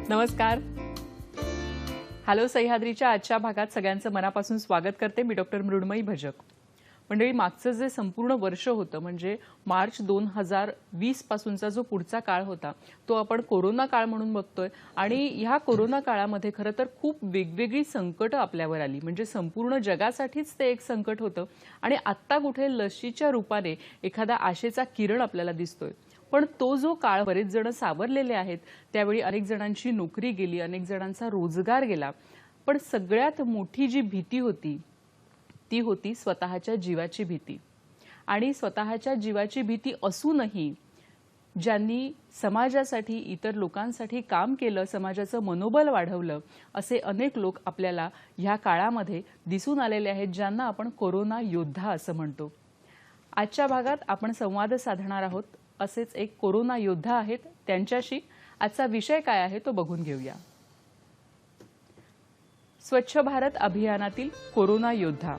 नमस्कार. हॅलो सह्याद्रीच्या आजच्या भागात सगळ्यांचं मनापासून स्वागत करते. मी डॉक्टर मृण्मयी भजक. मंडळी, मागचं जे संपूर्ण वर्ष होतं म्हणजे मार्च 2020 पासूनचा जो पुढचा काळ होता तो आपण कोरोना काळ म्हणून बघतोय. आणि ह्या कोरोना काळामध्ये खरं तर खूप वेगवेगळी संकट आपल्यावर आली. म्हणजे संपूर्ण जगासाठीच ते एक संकट होतं. आणि आत्ता कुठे लशीच्या रूपाने एखादा आशेचा किरण आपल्याला दिसतोय. पण तो जो काळ बरेच जण सावरलेले आहेत. त्यावेळी अनेक जणांची नोकरी गेली, अनेक जणांचा रोजगार गेला. पण सगळ्यात मोठी जी भीती होती ती होती स्वतःच्या जीवाची भीती. आणि स्वतःच्या जीवाची भीती असूनही ज्यांनी समाजासाठी, इतर लोकांसाठी काम केलं, समाजाचं मनोबल वाढवलं, असे अनेक लोक आपल्याला ह्या काळामध्ये दिसून आलेले आहेत, ज्यांना आपण कोरोना योद्धा असं म्हणतो. आजच्या भागात आपण संवाद साधणार आहोत असेच एक कोरोना योद्धा आहेत. त्यांच्याशी आजचा विषय काय आहे तो बघून घेऊया. स्वच्छ भारत अभियानातील कोरोना योद्धा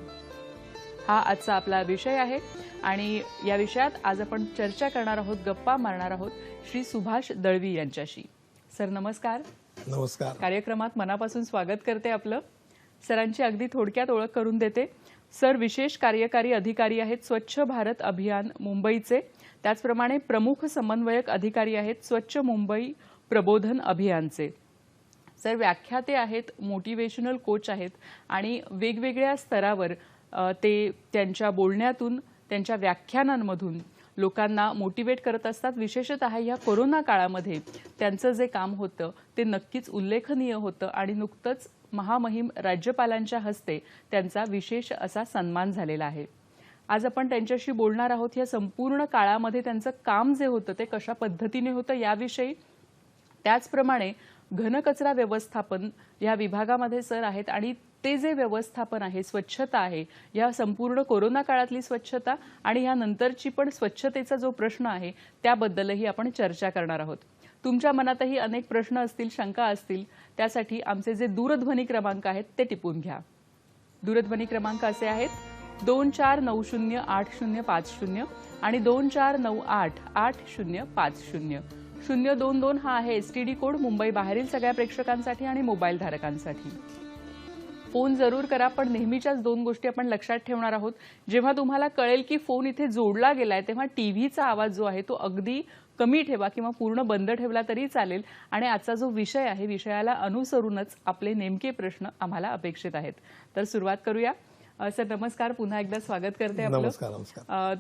हा आजचा आपला विषय आहे. आणि या विषयात आज आपण चर्चा करणार आहोत, गप्पा मारणार आहोत श्री सुभाष दळवी यांच्याशी. सर नमस्कार. नमस्कार. कार्यक्रमात मनापासून स्वागत करते आपलं. सरांची अगदी थोडक्यात ओळख करून देते. सर विशेष कार्यकारी अधिकारी आहेत स्वच्छ भारत अभियान मुंबईचे. त्याचप्रमाणे प्रमुख समन्वयक अधिकारी आहेत स्वच्छ मुंबई प्रबोधन अभियानचे. सर व्याख्याते आहेत, मोटिवेशनल कोच आहेत आणि वेगवेगळ्या स्तरावर ते त्यांच्या बोलण्यातून, त्यांच्या व्याख्यानांमधून लोकांना मोटिवेट करत असतात. विशेषतः या कोरोना काळामध्ये त्यांचं जे काम होतं ते नक्कीच उल्लेखनीय होतं. आणि नुकतंच महामहिम राज्यपालांच्या हस्ते त्यांचा विशेष असा सन्मान झालेला आहे. आज आपण त्यांच्याशी बोलणार आहोत. या संपूर्ण काळामध्ये त्यांचं काम जे होतं ते कशा पद्धतीने होतं याविषयी. त्याचप्रमाणे घनकचरा व्यवस्थापन या विभागामध्ये सर आहेत. आणि ते जे व्यवस्थापन आहे, स्वच्छता आहे, या संपूर्ण कोरोना काळातली स्वच्छता आणि यानंतरची पण स्वच्छतेचा जो प्रश्न आहे त्याबद्दलही आपण चर्चा करणार आहोत. तुमच्या मनातही अनेक प्रश्न असतील, शंका असतील. त्यासाठी आमचे जे दूरध्वनी क्रमांक आहेत ते टिपून घ्या. दूरध्वनी क्रमांक असे आहेत 24908050 आणि 24988050. 022 हा आहे एसटीडी कोड मुंबई बाहेरील सगळ्या प्रेक्षकांसाठी आणि मोबाईल धारकांसाठी. फोन जरूर करा, पण नेहमीच्याच दोन गोष्टी आपण लक्षात ठेवणार आहोत. जेव्हा तुम्हाला कळेल की फोन इथे जोडला गेलाय तेव्हा टीव्हीचा आवाज जो आहे तो अगदी कमी ठेवा किंवा पूर्ण बंद ठेवला तरी चालेल. आणि आजचा जो विषय आहे विषयाला अनुसरूनच आपले नेमके प्रश्न आम्हाला अपेक्षित आहेत. तर सुरुवात करूया. सर नमस्कार, पुन्हा एकदा स्वागत करते आपलं. नमस्कार. नमस्कार.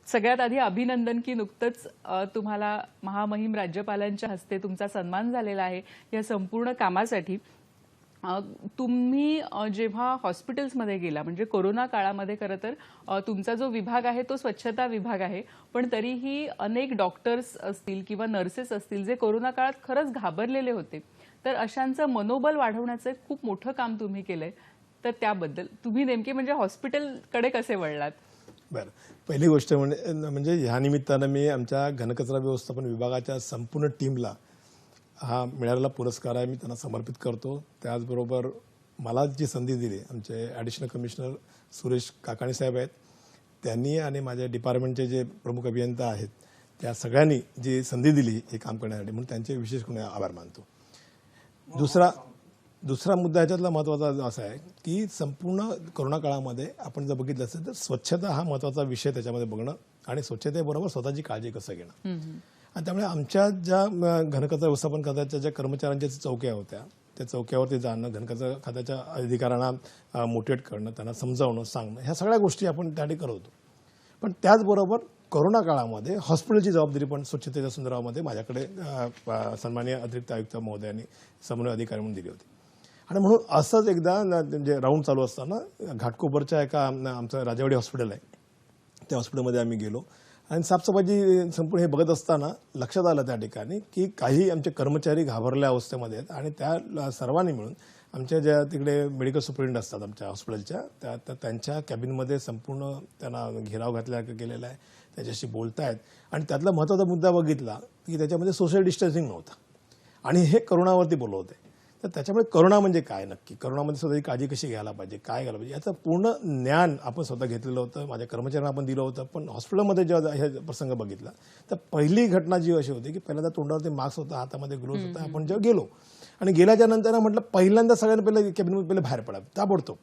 सगळ्यात आधी अभिनंदन की नुकतंच तुम्हाला महामहिम राज्यपालांच्या हस्ते तुमचा सन्मान झालेला आहे या संपूर्ण कामासाठी. तुम्ही जेव्हा हॉस्पिटल्समध्ये गेला म्हणजे कोरोना काळामध्ये, खरं तर तुमचा जो विभाग आहे तो स्वच्छता विभाग आहे, पण तरीही अनेक डॉक्टर्स असतील किंवा नर्सेस असतील जे कोरोना काळात खरंच घाबरलेले होते. तर अशांचं मनोबल वाढवण्याचं खूप मोठं काम तुम्ही केलंय. तर त्याबद्दल तुम्ही नेमके म्हणजे हॉस्पिटलकडे कसे वळलात? बरं, पहिली गोष्ट म्हणजे ह्या निमित्तानं मी आमच्या घनकचरा व्यवस्थापन विभागाच्या संपूर्ण टीमला हा मिळालेला पुरस्कार आहे मी त्यांना समर्पित करतो. त्याचबरोबर मला जी संधी दिली आमचे ॲडिशनल कमिशनर सुरेश काकाणी साहेब आहेत, त्यांनी आणि माझ्या डिपार्टमेंटचे जे प्रमुख अभियंता आहेत त्या सगळ्यांनी जी संधी दिली हे काम करण्यासाठी, म्हणून त्यांचे विशेष करून आभार मानतो. दुसरा मुद्दा ह्याच्यातला महत्त्वाचा असा आहे की संपूर्ण कोरोना काळामध्ये आपण जर बघितलं असेल तर स्वच्छता हा महत्त्वाचा विषय त्याच्यामध्ये बघणं आणि स्वच्छतेबरोबर स्वतःची काळजी कसं घेणं. आणि त्यामुळे आमच्या ज्या घनकचरा व्यवस्थापन खात्याच्या ज्या कर्मचाऱ्यांच्या चौक्या होत्या त्या चौक्यावरती जाणं, घनकचरा खात्याच्या अधिकाऱ्यांना मोटिवेट करणं, त्यांना समजावणं, सांगणं, ह्या सगळ्या गोष्टी आपण त्यासाठी करत होतो. पण त्याचबरोबर कोरोना काळामध्ये हॉस्पिटलची जबाबदारी पण स्वच्छतेच्या संदर्भामध्ये माझ्याकडे सन्माननीय अतिरिक्त आयुक्त महोदयांनी समन्वय अधिकारी म्हणून दिली होती. आणि म्हणून असंच एकदा म्हणजे राऊंड चालू असताना घाटकोपरच्या एका आमचं राजेवाडी हॉस्पिटल आहे त्या हॉस्पिटलमध्ये आम्ही गेलो आणि साफसफाईची संपूर्ण हे बघत असताना लक्षात आलं त्या ठिकाणी की काही आमचे कर्मचारी घाबरल्या अवस्थेमध्ये आहेत. आणि त्या सर्वांनी मिळून आमच्या ज्या तिकडे मेडिकल सुपरिटेंडंट असतात आमच्या हॉस्पिटलच्या त्यांच्या कॅबिनमध्ये संपूर्ण त्यांना घेराव घातल्या गेलेला आहे, त्याच्याशी बोलतायत. आणि त्यातला महत्त्वाचा मुद्दा बघितला की त्याच्यामध्ये सोशल डिस्टन्सिंग नव्हता आणि हे करोनावरती बोलत होते. तर त्याच्यामुळे करोना म्हणजे काय, नक्की करोनामध्ये स्वतःची काळजी कशी घ्यायला पाहिजे, काय घ्यायला पाहिजे याचं पूर्ण ज्ञान आपण स्वतः घेतलेलं होतं, माझ्या कर्मचाऱ्यांना आपण दिलं होतं. पण हॉस्पिटलमध्ये जेव्हा हे प्रसंग बघितला तर पहिली घटना जी अशी होती की पहिल्यांदा तोंडावरती मास्क होता, हातामध्ये ग्लोव्स होता. आपण जेव्हा गेलो आणि गेल्याच्या नंतर म्हटलं पहिल्यांदा सगळ्यांना पहिलं कॅबिनमध्ये पहिले बाहेर पडा ताबडतोब.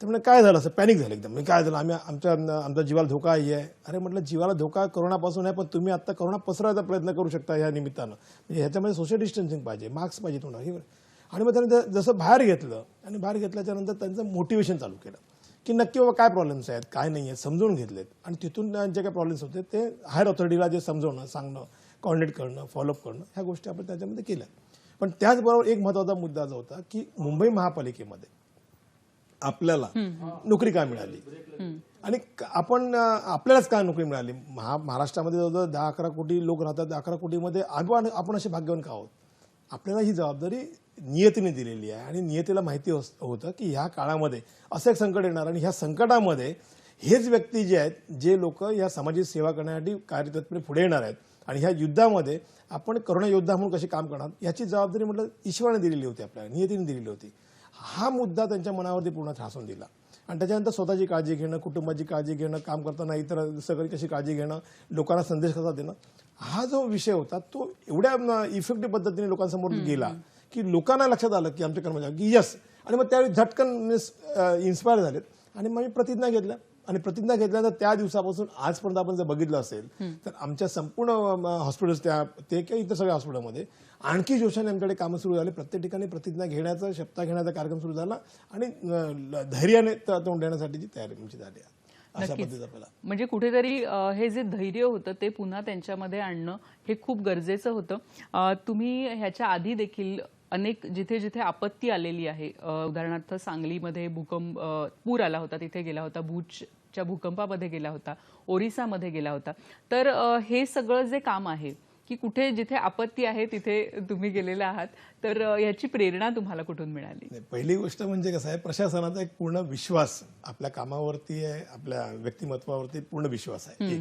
त्यामुळे काय झालं असं पॅनिक झालं एकदम. म्हणजे काय झालं आम्ही आमच्या जीवाला धोका आहे. अरे म्हटलं जीवाला धोका कोरोनापासून आहे, पण तुम्ही आता कोरोना पसरवायचा प्रयत्न करू शकता या निमित्तानं. म्हणजे ह्याच्यामध्ये सोशल डिस्टन्सिंग पाहिजे, मास्क पाहिजे तुम्हाला. आणि मग त्यानंतर जसं बाहेर घेतलं आणि बाहेर घेतल्याच्या नंतर त्यांचं मोटिवेशन चालू केलं की नक्की बाबा काय प्रॉब्लेम्स आहेत काय नाही आहेत समजून घेतलेत. आणि तिथून जे काही प्रॉब्लेम्स होते ते हायर ऑथॉरिटीला जे समजवणं सांगणं कॉर्डिनेट करणं फॉलोअप करणं ह्या गोष्टी आपण त्याच्यामध्ये केल्या. पण त्याचबरोबर एक महत्त्वाचा मुद्दा जो होता की मुंबई महापालिकेमध्ये आपल्याला नोकरी का मिळाली आणि आपण आपल्यालाच का नोकरी मिळाली. महाराष्ट्रामध्ये जवळजवळ 10-11 कोटी लोक राहतात. 11 कोटीमध्ये आपण असे भाग्यवान का आहोत. आपल्याला ही जबाबदारी नियतीने दिलेली आहे आणि नियतीला माहिती होतं की ह्या काळामध्ये असं एक संकट येणार आणि ह्या संकटामध्ये हेच व्यक्ती जे आहेत जे लोक या सामाजिक सेवा करण्यासाठी कार्यतत्परे पुढे येणार आहेत आणि ह्या युद्धामध्ये आपण करोना योद्धा म्हणून कसे काम करणार याची जबाबदारी म्हटलं ईश्वराने दिलेली होती, आपल्याला नियतीने दिलेली होती. हा मुद्दा त्यांच्या मनावरती पूर्ण ठासून दिला. आणि त्याच्यानंतर स्वतःची काळजी घेणं, कुटुंबाची काळजी घेणं, काम करताना इतर सगळी कशी काळजी घेणं, लोकांना संदेश कसा देणं, हा जो विषय होता तो एवढ्या इफेक्टिव्ह पद्धतीने लोकांसमोर गेला की लोकांना लक्षात आलं की आमच्या कर्मचारी की यस. आणि मग त्यावेळी झटकन इन्स्पायर झालेत आणि मग मी प्रतिज्ञा घेतल्या. आणि प्रतिज्ञा घेतल्यानंतर त्या दिवसापासून आजपर्यंत आपण जर बघितलं असेल तर आमच्या संपूर्ण हॉस्पिटल्स ते किंवा इतर सगळ्या हॉस्पिटलमध्ये आणखी जोशाने आमच्याकडे कामं सुरू झाली. प्रत्येक ठिकाणी प्रतिज्ञा घेण्याचा शपथ घेण्याचा कार्यक्रम सुरू झाला आणि धैर्याने तोंड देण्यासाठीची तयारी आमची झाली आहे. अशा पद्धतीचं आपल्याला म्हणजे कुठेतरी हे जे धैर्य होतं ते पुन्हा त्यांच्यामध्ये आणणं हे खूप गरजेचं होतं. तुम्ही ह्याच्या आधी देखील अनेक जिथे जिथे आपत्ती आलेली आहे, उदाहरणार्थ सांगलीमध्ये पूर आला होता, तिथे गेला होता, भूजच्या भूकंपामध्ये गेला होता, ओरिसामध्ये गेला होता. तर हे सगळं जे काम आहे की कुठे जिथे आपत्ती आहे तिथे तुम्ही गेलेला आहात, तर याची प्रेरणा तुम्हाला कुठून मिळाली? पहिली गोष्ट म्हणजे कसं आहे, प्रशासनाचा एक पूर्ण विश्वास आपल्या कामावरती आहे, आपल्या व्यक्तिमत्वावरती पूर्ण विश्वास आहे.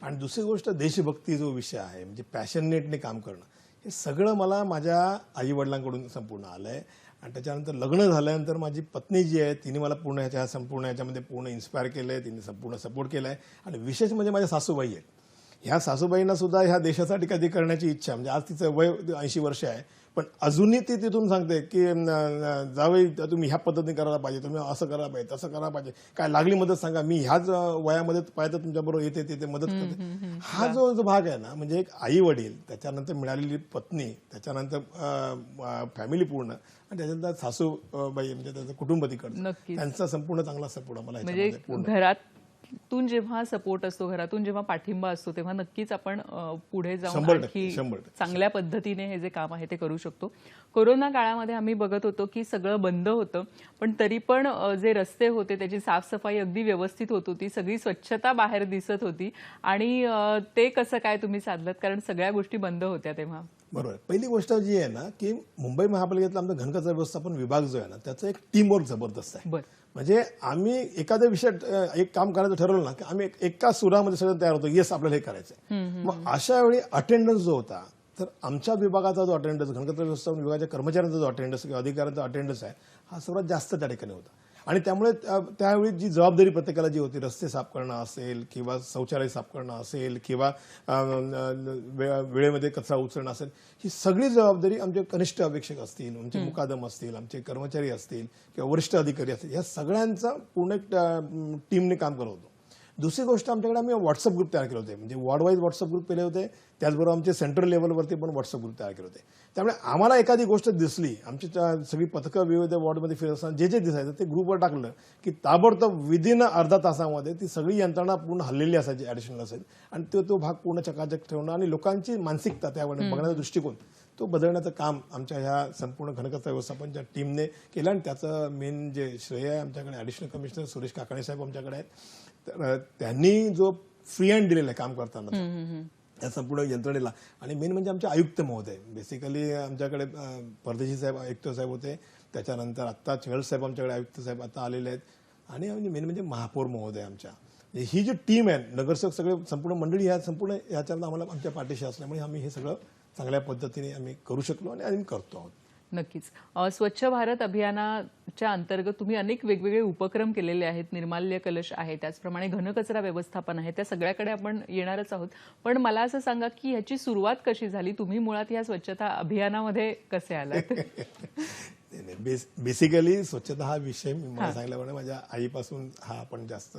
आणि दुसरी गोष्ट देशभक्ती जो विषय आहे म्हणजे पॅशनेटने काम करणं, हे सगळं मला माझ्या आई वडिलांकडून संपूर्ण आलंय. आणि त्याच्यानंतर लग्न झाल्यानंतर माझी पत्नी जी आहे तिने मला पूर्ण संपूर्ण ह्याच्यामध्ये पूर्ण इन्स्पायर केलंय, तिने संपूर्ण सपोर्ट केलाय. आणि विशेष म्हणजे माझ्या सासूबाई आहेत. ह्या सासूबाईंना सुद्धा ह्या देशासाठी कधी करण्याची इच्छा, म्हणजे आज तिचं वय 80 वर्ष आहे, पण अजूनही ती तिथून सांगते की जावई तुम्ही ह्या पद्धतीने करायला पाहिजे, तुम्ही असं करायला पाहिजे, तसं करायला पाहिजे, काय लागली मदत सांगा, मी ह्याच वयामध्ये पाहिजे तुमच्याबरोबर येते तिथे मदत करते. हा जो भाग आहे ना, म्हणजे एक आई वडील, त्याच्यानंतर मिळालेली पत्नी, त्याच्यानंतर फॅमिली पूर्ण, आणि त्याच्यानंतर सासूबाई म्हणजे त्याचं कुटुंब तिकडचं, त्यांचा संपूर्ण चांगला सपोर्ट मला म्हणजे घरातून जेव्हा सपोर्ट असतो, घरातून जेव्हा पाठिंबा असतो, तेव्हा नक्कीच आपण पुढे जाऊन आणखी चांगल्या पद्धतीने हे जे काम आहे ते करू शकतो. कोरोना काळामध्ये आम्ही बघत होतो की सगळं बंद होतं, पण तरी पण जे रस्ते होते त्याची साफसफाई अगदी व्यवस्थित होत होती, सगळी स्वच्छता बाहेर दिसत होती. आणि ते कसं काय तुम्ही साधलत, कारण सगळ्या गोष्टी बंद होत्या तेव्हा? बरोबर. पहिली गोष्ट जी आहे ना की मुंबई महापालिकेतला आमचा घनकचरा व्यवस्थापन विभाग जो आहे ना, त्याचं एक टीमवर्क जबरदस्त आहे. म्हणजे आम्ही एखाद्या विषयात एक काम करायचं ठरवलं ना की आम्ही एका सुरामध्ये सगळं तयार होतो, येस आपल्याला हे करायचंय. मग अशा वेळी अटेंडन्स जो होता, तर आमच्या विभागाचा जो अटेंडन्स, घनकचरा व्यवस्थापन विभागाच्या कर्मचाऱ्यांचा जो अटेंडन्स किंवा अधिकाऱ्यांचा अटेंडन्स आहे, हा सर्वात जास्त त्या ठिकाणी होता. आणि त्यामुळे त्यावेळी जी जबाबदारी प्रत्येकाला जी होती, रस्ते साफ करणं असेल किंवा शौचालय साफ करणं असेल किंवा वेळेमध्ये कचरा उचलणं असेल, ही सगळी जबाबदारी आमचे कनिष्ठ अपेक्षक असतील, आमचे मुकादम असतील, आमचे कर्मचारी असतील किंवा वरिष्ठ अधिकारी असतील, या सगळ्यांचा पूर्ण एक टीमने काम करत होतो. दुसरी गोष्ट, आमच्याकडे आम्ही व्हॉट्सअप ग्रुप तयार केले होते, म्हणजे वॉर्ड वाईज व्हॉट्सअप ग्रुप केले होते, त्याचबरोबर आमचे सेंट्रल लेव्हलवरती पण व्हॉट्सअप ग्रुप तयार केले होते. त्यामुळे आम्हाला एखादी गोष्ट दिसली, आमची सगळी पथकं विविध वॉर्डमध्ये फिरत असताना जे दिसायचं ते ग्रुपवर टाकलं की ताबडतोब विदिन अर्धा तासामध्ये ती सगळी यंत्रणा पूर्ण हल्लेली असायची, ॲडिशनल असेल, आणि तो भाग पूर्ण चकाचक ठेवणं आणि लोकांची मानसिकता त्यावर बघण्याचा दृष्टिकोन तो बदलण्याचं काम आमच्या ह्या संपूर्ण घनकचरा व्यवस्थापनच्या टीमने केलं. आणि त्याचं मेन जे श्रेय आहे आमच्याकडे ॲडिशनल कमिशनर सुरेश काकाणे साहेब आमच्याकडे आहेत. तर त्यांनी जो फ्री हँड दिलेला आहे काम करताना त्या संपूर्ण यंत्रणेला, आणि मेन म्हणजे आमचे आयुक्त महोदय, बेसिकली आमच्याकडे परदेशी साहेब आयुक्त साहेब होते, त्याच्यानंतर आत्ता चहल साहेब आमच्याकडे आयुक्त साहेब आता आलेले आहेत, आणि मेन म्हणजे महापौर महोदय आमच्या. ही जी टीम आहे, नगरसेवक सगळे संपूर्ण मंडळी, ह्या संपूर्ण ह्याच्यात आम्हाला आमच्या पाठीशी असल्यामुळे आम्ही हे सगळं चांगल्या पद्धतीने आम्ही करू शकलो आणि आम्ही करतो आहोत. नक्कीच. स्वच्छ भारत अभियानाच्या अंतर्गत तुम्ही अनेक वेगवेगळे उपक्रम केलेले आहेत. निर्माल्य कलश आहे, त्याचप्रमाणे घनकचरा व्यवस्थापन आहे. त्या सगळ्याकडे आपण येणारच आहोत. पण मला असं सांगा की ह्याची सुरुवात कशी झाली? तुम्ही मुळात या स्वच्छता अभियानामध्ये कसे आलात? बेसिकली स्वच्छता हा विषय मला सांगितल्याप्रमाणे माझ्या आईपासून हा आपण जास्त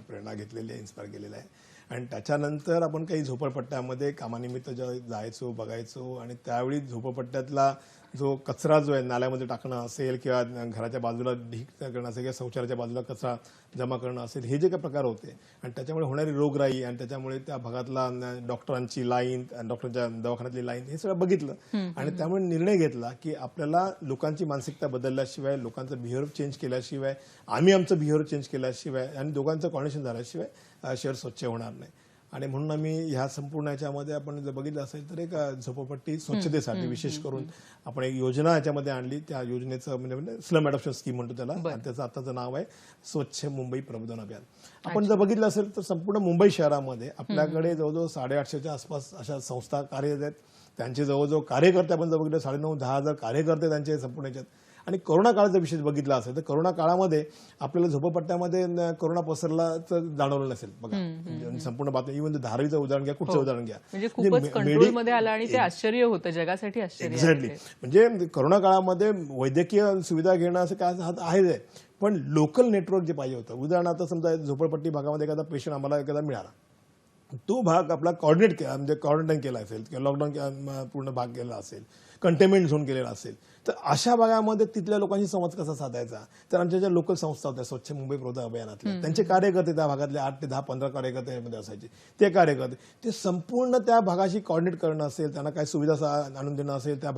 प्रेरणा घेतलेली आहे, इन्स्पायर केलेला आहे. आणि त्याच्यानंतर आपण काही झोपडपट्ट्यामध्ये कामानिमित्त जायचो, बघायचो आणि त्यावेळी झोपडपट्ट्यातला जो कचरा जो आहे नाल्यामध्ये टाकणं असेल किंवा घराच्या बाजूला ढीक करणं असेल किंवा शौचालयाच्या बाजूला कचरा जमा करणं असेल, हे जे काही प्रकार होते आणि त्याच्यामुळे होणारी रोगराई आणि त्याच्यामुळे त्या भागातला डॉक्टरांची लाईन, डॉक्टरच्या दवाखान्यातली लाईन, हे सगळं बघितलं आणि त्यामुळे निर्णय घेतला की आपल्याला लोकांची मानसिकता बदलल्याशिवाय, लोकांचं बिहेवियर चेंज केल्याशिवाय, आम्ही आमचं बिहेवियर चेंज केल्याशिवाय आणि दोघांचं कॉर्डिनेशन झाल्याशिवाय शहर स्वच्छ होणार नाही. आणि म्हणून आम्ही ह्या संपूर्ण याच्यामध्ये आपण जर बघितलं असेल तर एक झोपडपट्टी स्वच्छतेसाठी विशेष करून आपण एक योजना याच्यामध्ये आणली. त्या योजनेचं म्हणजे स्लम अडॉप्शन स्कीम म्हणतो त्याला, आणि त्याचं आताचं नाव आहे स्वच्छ मुंबई प्रबोधन अभियान. आपण जर बघितलं असेल तर संपूर्ण मुंबई शहरामध्ये आपल्याकडे जवळजवळ 850च्या आसपास अशा संस्था कार्यरत आहेत. त्यांचे जवळजवळ कार्यकर्ते आपण जर बघितलं 9,500-10,000 हजार कार्यकर्ते त्यांचे संपूर्ण याच्यात. आणि कोरोना काळाचा विषय बघितला असेल तर कोरोना काळामध्ये आपल्याला झोपडपट्ट्यामध्ये कोरोना पसरलाचं जाणवलं नसेल बघा. संपूर्ण बातमी, इव्हन धारावीचं उदाहरण घ्या, कुठचं उदाहरण घ्या, म्हणजे खूपच कंट्रोलमध्ये आला आणि ते आश्चर्य होतं, जगासाठी आश्चर्य. एक्झॅक्टली. म्हणजे कोरोना काळामध्ये वैद्यकीय सुविधा घेणं असं काय आहे, पण लोकल नेटवर्क जे पाहिजे होतं. उदाहरणार्थ समजा झोपडपट्टी भागामध्ये एखादा पेशंट आम्हाला एखादा मिळाला, तो भाग आपला कॉर्डिनेट केला, म्हणजे क्वारंटाईन केला असेल किंवा लॉकडाऊन पूर्ण भाग केला असेल, कंटेनमेंट झोन केलेला असेल, तर अशा भागामध्ये तिथल्या लोकांशी संवाद कसा साधायचा. तर आमच्या ज्या लोकल संस्था होत्या स्वच्छ मुंबई प्रबोधन अभियानातल्या, त्यांचे कार्यकर्ते त्या भागातले 8 ते 10, 15 कार्यकर्ते यामध्ये असायचे. ते कार्यकर्ते ते संपूर्ण त्या भागाशी कॉर्डिनेट करणं असेल, त्यांना काय सुविधा आणून देणं असेल, त्या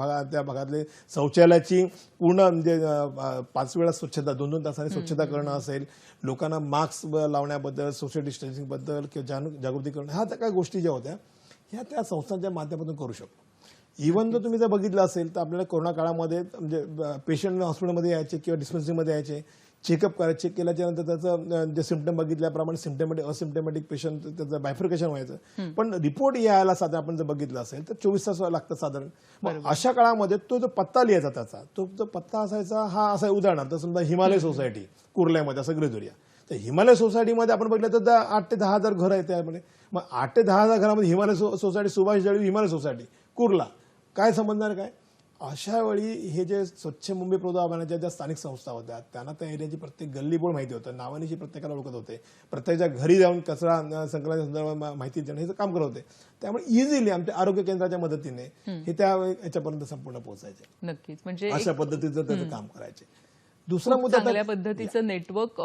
भागातले शौचालयाची पूर्ण म्हणजे 5 वेळा स्वच्छता, 2-2 तासांनी स्वच्छता करणं असेल, लोकांना मास्क लावण्याबद्दल, सोशल डिस्टन्सिंगबद्दल किंवा जागृती करणं, ह्या त्या काही गोष्टी ज्या होत्या ह्या त्या संस्थांच्या माध्यमातून करू शकतो. इव्हन जर तुम्ही जर बघितलं असेल तर आपल्याला कोरोना काळामध्ये म्हणजे पेशंट हॉस्पिटलमध्ये यायचे किंवा डिस्पेन्सरीमध्ये यायचे, चेकअप करायचे, चेक केल्याच्या नंतर त्याचं जे सिम्पटम बघितल्याप्रमाणे सिम्पटमॅटिक असिम्पटमॅटिक पेशंट त्याचं बायफर्केशन व्हायचं. पण रिपोर्ट यायला साधारण आपण जर बघितलं असेल तर 24 तास लागतात साधारण. मग अशा काळामध्ये तो जो पत्ता लिहायचा त्याचा, तो जो पत्ता असायचा हा असा. उदाहरणार्थ समजा हिमालय सोसायटी कुर्ल्यामध्ये असं गृह धरूया, तर हिमालय सोसायटीमध्ये आपण बघितलं तर 8 ते 10 हजार घर आहेत त्यामध्ये. मग 8 ते 10 हजार घरामध्ये हिमालय सोसायटी, सुभाष जळवी हिमालय सोसायटी कुर्ला, काय समजणार काय? अशा वेळी हे जे स्वच्छ मुंबई प्रबोधन अभियानाच्या ज्या स्थानिक संस्था होत्या त्यांना त्या एरियाची प्रत्येक गल्लीबोळ माहिती होतं, नावानिशी प्रत्येकाला ओळखत होते, प्रत्येकाच्या घरी जाऊन कचरा संकलनाच्या संदर्भात माहिती देणं हे काम करत होते. त्यामुळे इझिली आमच्या आरोग्य केंद्राच्या मदतीने हे त्या याच्यापर्यंत संपूर्ण पोहोचायचे. नक्कीच. म्हणजे अशा पद्धतीचं त्याचं काम करायचे. दुसरा मुद्दा चांगल्या पद्धतीचं नेटवर्क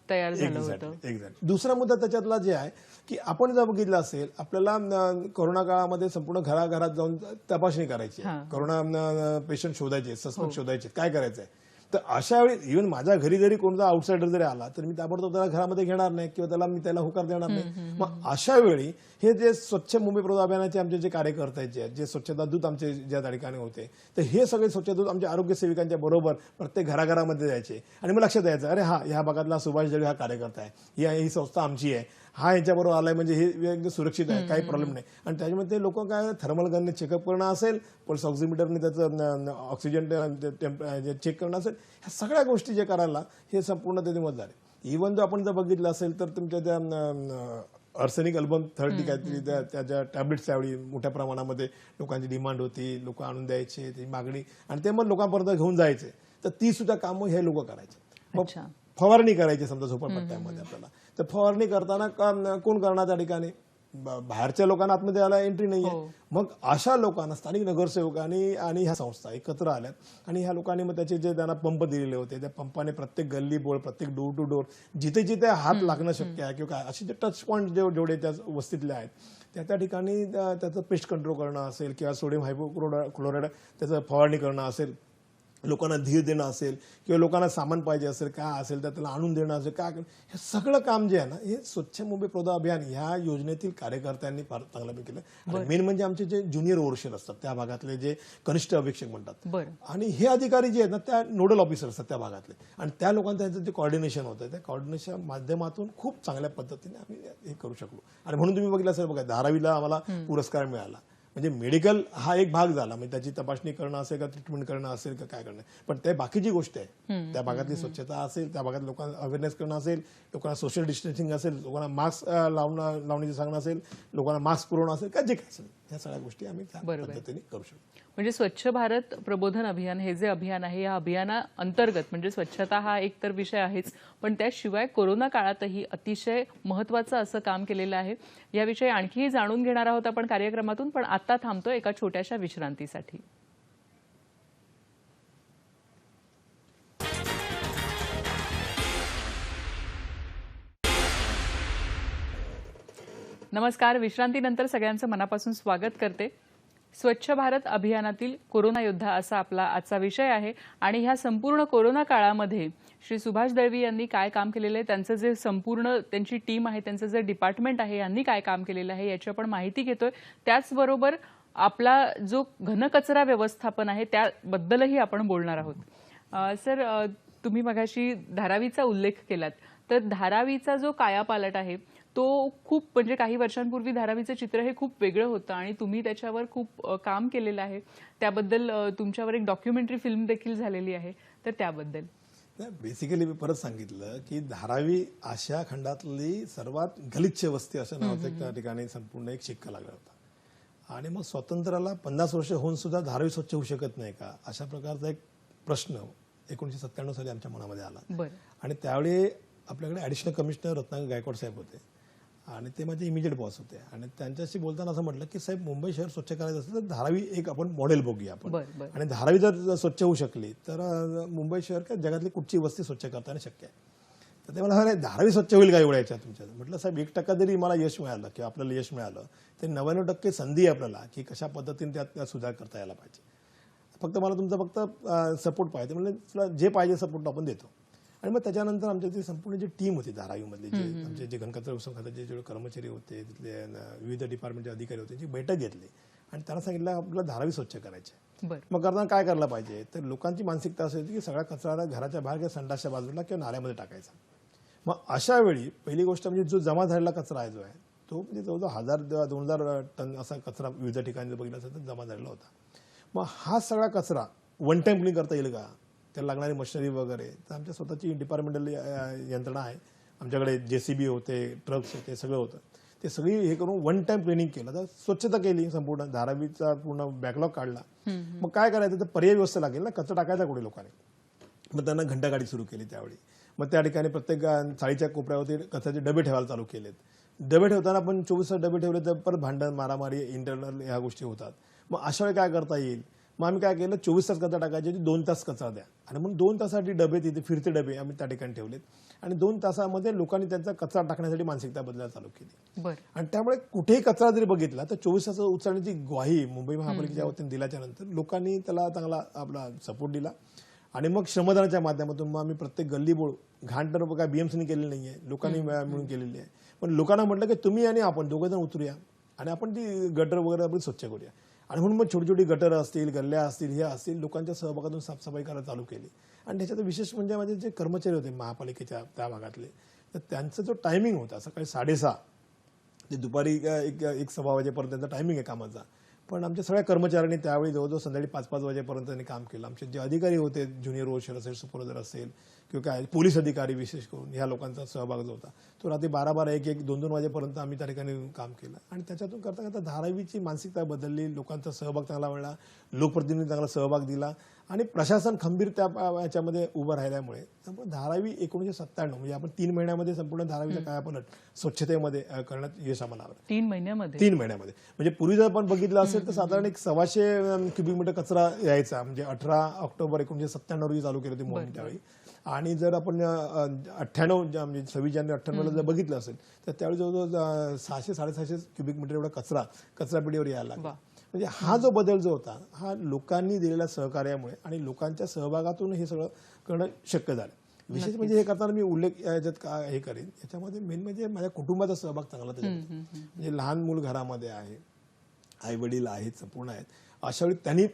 तयार झालं होतं. एक्झॅक्ट. दुसरा मुद्दा त्याच्यातला जे आहे की आपण जर बघितलं असेल आपल्याला कोरोना काळामध्ये संपूर्ण घराघरात जाऊन तपासणी करायची, कोरोना पेशंट शोधायचे, सस्पेक्ट शोधायचे, काय करायचंय. तर अशा वेळी इव्हन माझ्या घरी जरी कोणता आउटसाइडर जरी आला तर मी ताबडतोब त्याला घरामध्ये घेणार नाही किंवा त्याला होकार देणार नाही. मग अशा वेळी हे जे स्वच्छ मुंबई प्रबोधन अभियानाचे आमचे जे कार्यकर्ते आहेत, जे स्वच्छता दूत आमचे ज्या ठिकाणी होते, तर हे सगळे स्वच्छता दूत आमच्या आरोग्य सेविकांच्या बरोबर प्रत्येक घराघरामध्ये जायचे आणि मग लक्षात यायचं, अरे हा ह्या भागातला सुभाष जळवी हा कार्यकर्ता आहे, ही संस्था आमची आहे, हा याच्याबरोबर आलाय म्हणजे हे सुरक्षित आहे, काही प्रॉब्लेम नाही. आणि त्याच्यामध्ये ते लोक काय थर्मल गनने चेकअप करणं असेल, पल्स ऑक्सिमीटरने त्याचं ऑक्सिजन चेक करणं असेल, ह्या सगळ्या गोष्टी जे करायला हे संपूर्ण त्याची मदत झाली. इव्हन जर आपण जर बघितलं असेल तर तुमच्या त्या अर्सेनिक अल्बम 30 काहीतरी त्याच्या टॅबलेट्स त्यावेळी मोठ्या प्रमाणामध्ये लोकांची डिमांड होती, लोक आणून द्यायचे, त्याची मागणी, आणि ते मग लोकांपर्यंत घेऊन जायचे. तर ती सुद्धा कामं हे लोक करायचे. मग फवारणी करायची समजा झोपडपट्ट्यामध्ये आपल्याला, तर फवारणी करताना कोण करणार त्या ठिकाणी? बाहेरच्या लोकांना आतमध्ये यायला एंट्री नाहीये. मग अशा लोकांना स्थानिक नगरसेवकांनी आणि ह्या संस्था एकत्र आल्यात आणि ह्या लोकांनी मग त्याचे जे त्यांना पंप दिलेले होते, त्या पंपाने प्रत्येक गल्ली बोळ, प्रत्येक डोर टू डोर जिथे जिथे हात लागणं शक्य आहे किंवा काय असे जे टच पॉईंट जेवढे त्या वस्तीतले आहेत त्या ठिकाणी त्याचं पेस्ट कंट्रोल करणं असेल किंवा सोडियम हायपोक्लोराईड त्याचं फवारणी करणं असेल, लोकांना धीर देणं असेल किंवा लोकांना सामान पाहिजे असेल, काय असेल तर त्याला आणून देणं असेल, काय हे सगळं काम जे आहे ना, हे स्वच्छ मुंबई प्रबोधन अभियान ह्या योजनेतील कार्यकर्त्यांनी फार चांगलं केलं. आणि मेन म्हणजे आमचे जे ज्युनियर ओव्हरसिअर असतात त्या भागातले, जे कनिष्ठ अधीक्षक म्हणतात, आणि हे अधिकारी जे आहेत ना त्या नोडल ऑफिसर असतात त्या भागातले, आणि त्या लोकांचं त्यांचं जे कॉर्डिनेशन होतं त्या कॉर्डिनेशन माध्यमातून खूप चांगल्या पद्धतीने आम्ही हे करू शकलो. आणि म्हणून तुम्ही बघितलं असेल बघा, धारावीला आम्हाला पुरस्कार मिळाला. म्हणजे मेडिकल हा एक भाग झाला, म्हणजे त्याची तपासणी करणं असेल का ट्रीटमेंट करणं असेल का काय करणं, पण ते बाकीची गोष्ट आहे. त्या भागातली स्वच्छता असेल, त्या भागात लोकांना अवेअरनेस करणं असेल, लोकांना सोशल डिस्टन्सिंग असेल, लोकांना मास्क लावण्याचे सांगणं असेल, लोकांना मास्क पुरवणं असेल का जे काय असेल, या सगळ्या गोष्टी आम्ही त्या पद्धतीने करू शकतो. म्हणजे स्वच्छ भारत प्रबोधन अभियान हे जे अभियान आहे, या अभियाना अंतर्गत म्हणजे स्वच्छता हा एक तर विषय आहेच, पण त्याशिवाय कोरोना काळातही अतिशय महत्त्वाचं असं काम केलेलं आहे. याविषयी आणखीही जाणून घेणार आहोत आपण कार्यक्रमातून, पण आता थांबतो एका छोट्याशा विश्रांतीसाठी. नमस्कार. विश्रांतीनंतर सगळ्यांचं मनापासून स्वागत करते. स्वच्छ भारत अभियानातील कोरोना योद्धा असा आपला आजचा विषय आहे आणि ह्या संपूर्ण कोरोना काळामध्ये श्री सुभाष दळवी यांनी काय काम केलेलं आहे, त्यांचं जे संपूर्ण त्यांची टीम आहे, त्यांचं जे डिपार्टमेंट आहे, यांनी काय काम केलेलं आहे याची आपण माहिती घेतोय. त्याचबरोबर आपला जो घनकचरा व्यवस्थापन आहे त्याबद्दलही आपण बोलणार आहोत. सर, तुम्ही मगाशी धारावीचा उल्लेख केलात, तर धारावीचा जो कायापालट आहे तो खूप म्हणजे काही वर्षांपूर्वी धारावीचं चित्र हे खूप वेगळं होतं आणि तुम्ही त्याच्यावर खूप काम केलेलं आहे. त्याबद्दल तुमच्यावर एक डॉक्युमेंटरी फिल्म देखील झालेली आहे, तर त्याबद्दल. बेसिकली मी परत सांगितलं की धारावी आशिया खंडातली सर्वात गलिच्छ वस्ती असं नावाचं एक त्या ठिकाणी संपूर्ण एक शिक्का लागला होता. आणि मग स्वातंत्र्याला 50 वर्ष होऊन सुद्धा धारावी स्वच्छ होऊ शकत नाही का, अशा प्रकारचा एक प्रश्न 1997 साली आमच्या मनामध्ये आला. आणि त्यावेळी आपल्याकडे ऍडिशनल कमिशनर रत्नाकर गायकवाड साहेब होते आणि ते माझे इमिजिएट बॉस होते. आणि त्यांच्याशी बोलताना असं म्हटलं की साहेब, मुंबई शहर स्वच्छ करायचं असेल तर धारावी एक आपण मॉडेल बघूया आपण, आणि धारावी जर स्वच्छ होऊ शकली तर मुंबई शहर काय जगातली कुठची वस्ती स्वच्छ करताना शक्य आहे. तर ते मला धारावी स्वच्छ होईल का एवढ्या याच्यात तुमच्या. म्हटलं साहेब, 1% जरी मला यश मिळालं किंवा आपल्याला यश मिळालं तर 99% संधी आहे आपल्याला की कशा पद्धतीने त्यात सुधार करता यायला पाहिजे. फक्त मला तुमचा फक्त सपोर्ट पाहिजे. म्हणजे तुला जे पाहिजे सपोर्ट आपण देतो. आणि मग त्याच्यानंतर आमच्या ती संपूर्ण जी टीम होती धारावीमधली, जे आमचे जे घनकचरा व्यवस्थापन खात्याचे जे कर्मचारी होते, तिथले विविध डिपार्टमेंटचे अधिकारी होते, जी बैठक घेतली आणि त्यांना सांगितलं आपल्याला धारावी स्वच्छ करायचे. मग करताना काय करायला पाहिजे, तर लोकांची मानसिकता अशी होती की सगळा कचरा घराच्या बाहेर किंवा संडासच्या बाजूला किंवा नाल्यामध्ये टाकायचा. मग अशा वेळी पहिली गोष्ट म्हणजे जो जमा झालेला कचरा आहे जो आहे तो म्हणजे जवळजवळ 1000-2000 टन असा कचरा विविध ठिकाणी बघितला असेल तर जमा झालेला होता. मग हा सगळा कचरा वन टाइम क्लीन करता येईल का, त्याला लागणारी मशिनरी वगैरे, तर आमच्या स्वतःची डिपार्टमेंटल यंत्रणा आहे. आमच्याकडे JCB होते, ट्रक्स होते, सगळं होतं. ते सगळी हे करून वन टाइम क्लिनिंग केलं, तर स्वच्छता केली, संपूर्ण धारावीचा पूर्ण बॅकलॉग काढला. मग काय करायचं, तर पर्याय व्यवस्था लागेल ना, कचरा टाकायचा कुठे लोकांनी. मग त्यांना घंटागाडी सुरू केली त्यावेळी. मग त्या ठिकाणी प्रत्येक चाळीच्या कोपऱ्यावरती कचऱ्याचे डबे ठेवायला चालू केलेत. डबे ठेवताना पण 24 तास डबे ठेवले तर परत भांडण, मारामारी, इंटरनल ह्या गोष्टी होतात. मग अशा वेळी काय करता येईल, मग आम्ही काय केलं, 24 तास कचरा टाकायचे, 2 तास कचरा द्या. आणि मग 2 तासासाठी डबे, तिथे फिरते डबे आम्ही त्या ठिकाणी ठेवलेत. आणि 2 तासामध्ये लोकांनी त्यांचा कचरा टाकण्यासाठी मानसिकता बदलायला चालू केली. आणि त्यामुळे कुठेही कचरा जरी बघितला तर 24 तास उचलण्याची ग्वाही मुंबई महापालिकेच्या वतीने दिल्याच्या नंतर लोकांनी त्याला चांगला आपला सपोर्ट दिला. आणि मग श्रमदानाच्या माध्यमातून मग आम्ही प्रत्येक गल्लीबोळ, घाण तर काय BMCने केलेली नाहीये, लोकांनी मिळून केलेली आहे. पण लोकांना म्हटलं की तुम्ही आणि आपण दोघं जण उतरूया आणि आपण ती गटर वगैरे आपण स्वच्छ करूया. आणि म्हणून मग छोटी छोटी गटर असतील, गल्ल्या असतील, हे असतील, लोकांच्या सहभागातून साफसफाई करायला चालू केली. आणि त्याच्यात विशेष म्हणजे माझे जे कर्मचारी होते महापालिकेच्या त्या भागातले, तर त्यांचा जो टायमिंग होता सकाळी 6:30 ते दुपारी 1-1:15 वाजेपर्यंत त्यांचा टायमिंग आहे कामाचा. पण आमच्या सगळ्या कर्मचाऱ्यांनी त्यावेळी जवळजवळ संध्याकाळी 5-5 वाजेपर्यंत त्यांनी काम केलं. आमचे जे अधिकारी होते, ज्युनियर ओशर असेल, सुपरवायझर असेल किंवा काय पोलीस अधिकारी, विशेष करून ह्या लोकांचा सहभाग जो होता तो रात्री 12-12, 1-1, 2-2 वाजेपर्यंत आम्ही त्या ठिकाणी काम केलं. आणि त्याच्यातून करता करता धारावीची मानसिकता बदलली, लोकांचा सहभाग चांगला मिळाला, लोकप्रतिनिधी चांगला सहभाग दिला आणि प्रशासन खंबीर त्या याच्यामध्ये उभं राहिल्यामुळे धारावी 1997 म्हणजे आपण 3 महिन्यामध्ये संपूर्ण धारावीचा कायापालट स्वच्छतेमध्ये करण्यात यश आम्हाला आलं. 3 महिन्यामध्ये 3 महिन्यामध्ये म्हणजे पूर्वी जर आपण बघितलं असेल तर साधारण 1,200 क्युबिक मीटर कचरा यायचा. म्हणजे 18 ऑक्टोबर 1997 रोजी चालू केली होती मोहीम त्यावेळी. आणि जर आपण 98 म्हणजे 26 जानेवारी 98ला जर बघितलं असेल तर त्यावेळी जवळजवळ 600-650 क्युबिक मीटर एवढा कचरापेटीवर यायला लागला. म्हणजे हा जो बदल जो होता हा लोकांनी दिलेल्या सहकार्यामुळे आणि लोकांच्या सहभागातून हे सगळं करणं शक्य झालं. विशेष म्हणजे हे करताना मी उल्लेख याच्यात हे करेन, याच्यामध्ये मेन म्हणजे माझ्या कुटुंबाचा सहभाग चांगला त्याच्यात. म्हणजे लहान मूल घरामध्ये आहे, आई वडील आहेत, संपूर्ण आहेत. अशा वेळी त्यांनी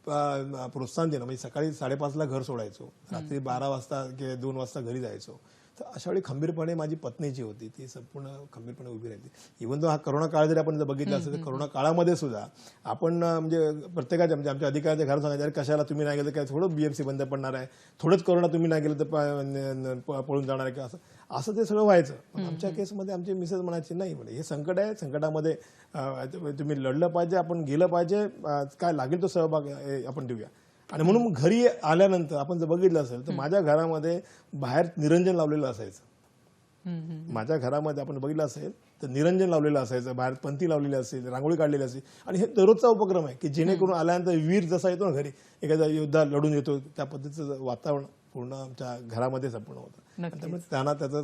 प्रोत्साहन देणं, म्हणजे सकाळी 5:30ला घर सोडायचो, रात्री 12 वाजता किंवा 2 वाजता घरी जायचो. तर अशा वेळी खंबीरपणे माझी पत्नी जी होती ती संपूर्ण खंबीरपणे उभी राहिली. इव्हन तो हा करोना काळ जरी आपण जर बघितला असेल तर करोना काळामध्ये सुद्धा आपण म्हणजे प्रत्येकाच्या म्हणजे आमच्या अधिकाऱ्याच्या घरात सांगायचं, अरे कशाला तुम्ही नाही गेलं काय, थोडं बीएमसी बंद पडणार आहे, थोडंच करोना तुम्ही नाही गेलं तर पळून जाणार आहे का, असं असं ते सगळं व्हायचं. पण आमच्या केसमध्ये आमची मिसेस म्हणायची नाही, म्हणजे हे संकट आहे, संकटामध्ये तुम्ही लढलं पाहिजे, आपण गेलं पाहिजे, काय लागेल तो सहभाग आपण देऊया. आणि म्हणून घरी आल्यानंतर आपण जर बघितलं असेल तर माझ्या घरामध्ये बाहेर निरंजन लावलेलं असायचं. माझ्या घरामध्ये आपण बघितलं असेल तर निरंजन लावलेलं असायचं, बाहेर पंथी लावलेली असेल, रांगोळी काढलेली असेल. आणि हे दररोजचा उपक्रम आहे की जेणेकरून आल्यानंतर वीर जसा येतो ना घरी, एखादा योद्धा लढून येतो, त्या पद्धतीचं वातावरण पूर्ण आमच्या घरामध्ये संपूर्ण होतं. त्यामुळे त्यांना त्याचं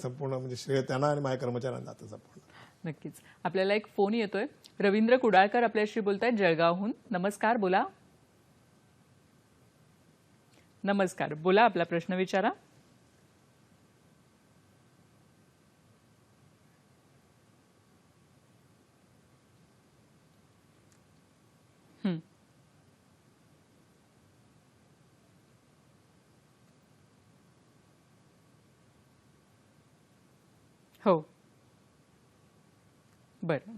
संपूर्ण म्हणजे श्रेय त्यांना आणि माझ्या कर्मचाऱ्यांना जातं संपूर्ण. नक्कीच. आपल्याला एक फोन येतोय. रवींद्र कुडाळकर आपल्याशी बोलतायत जळगावहून. नमस्कार, बोला. नमस्कार, बोला, आपला प्रश्न विचारा. हो, बरं.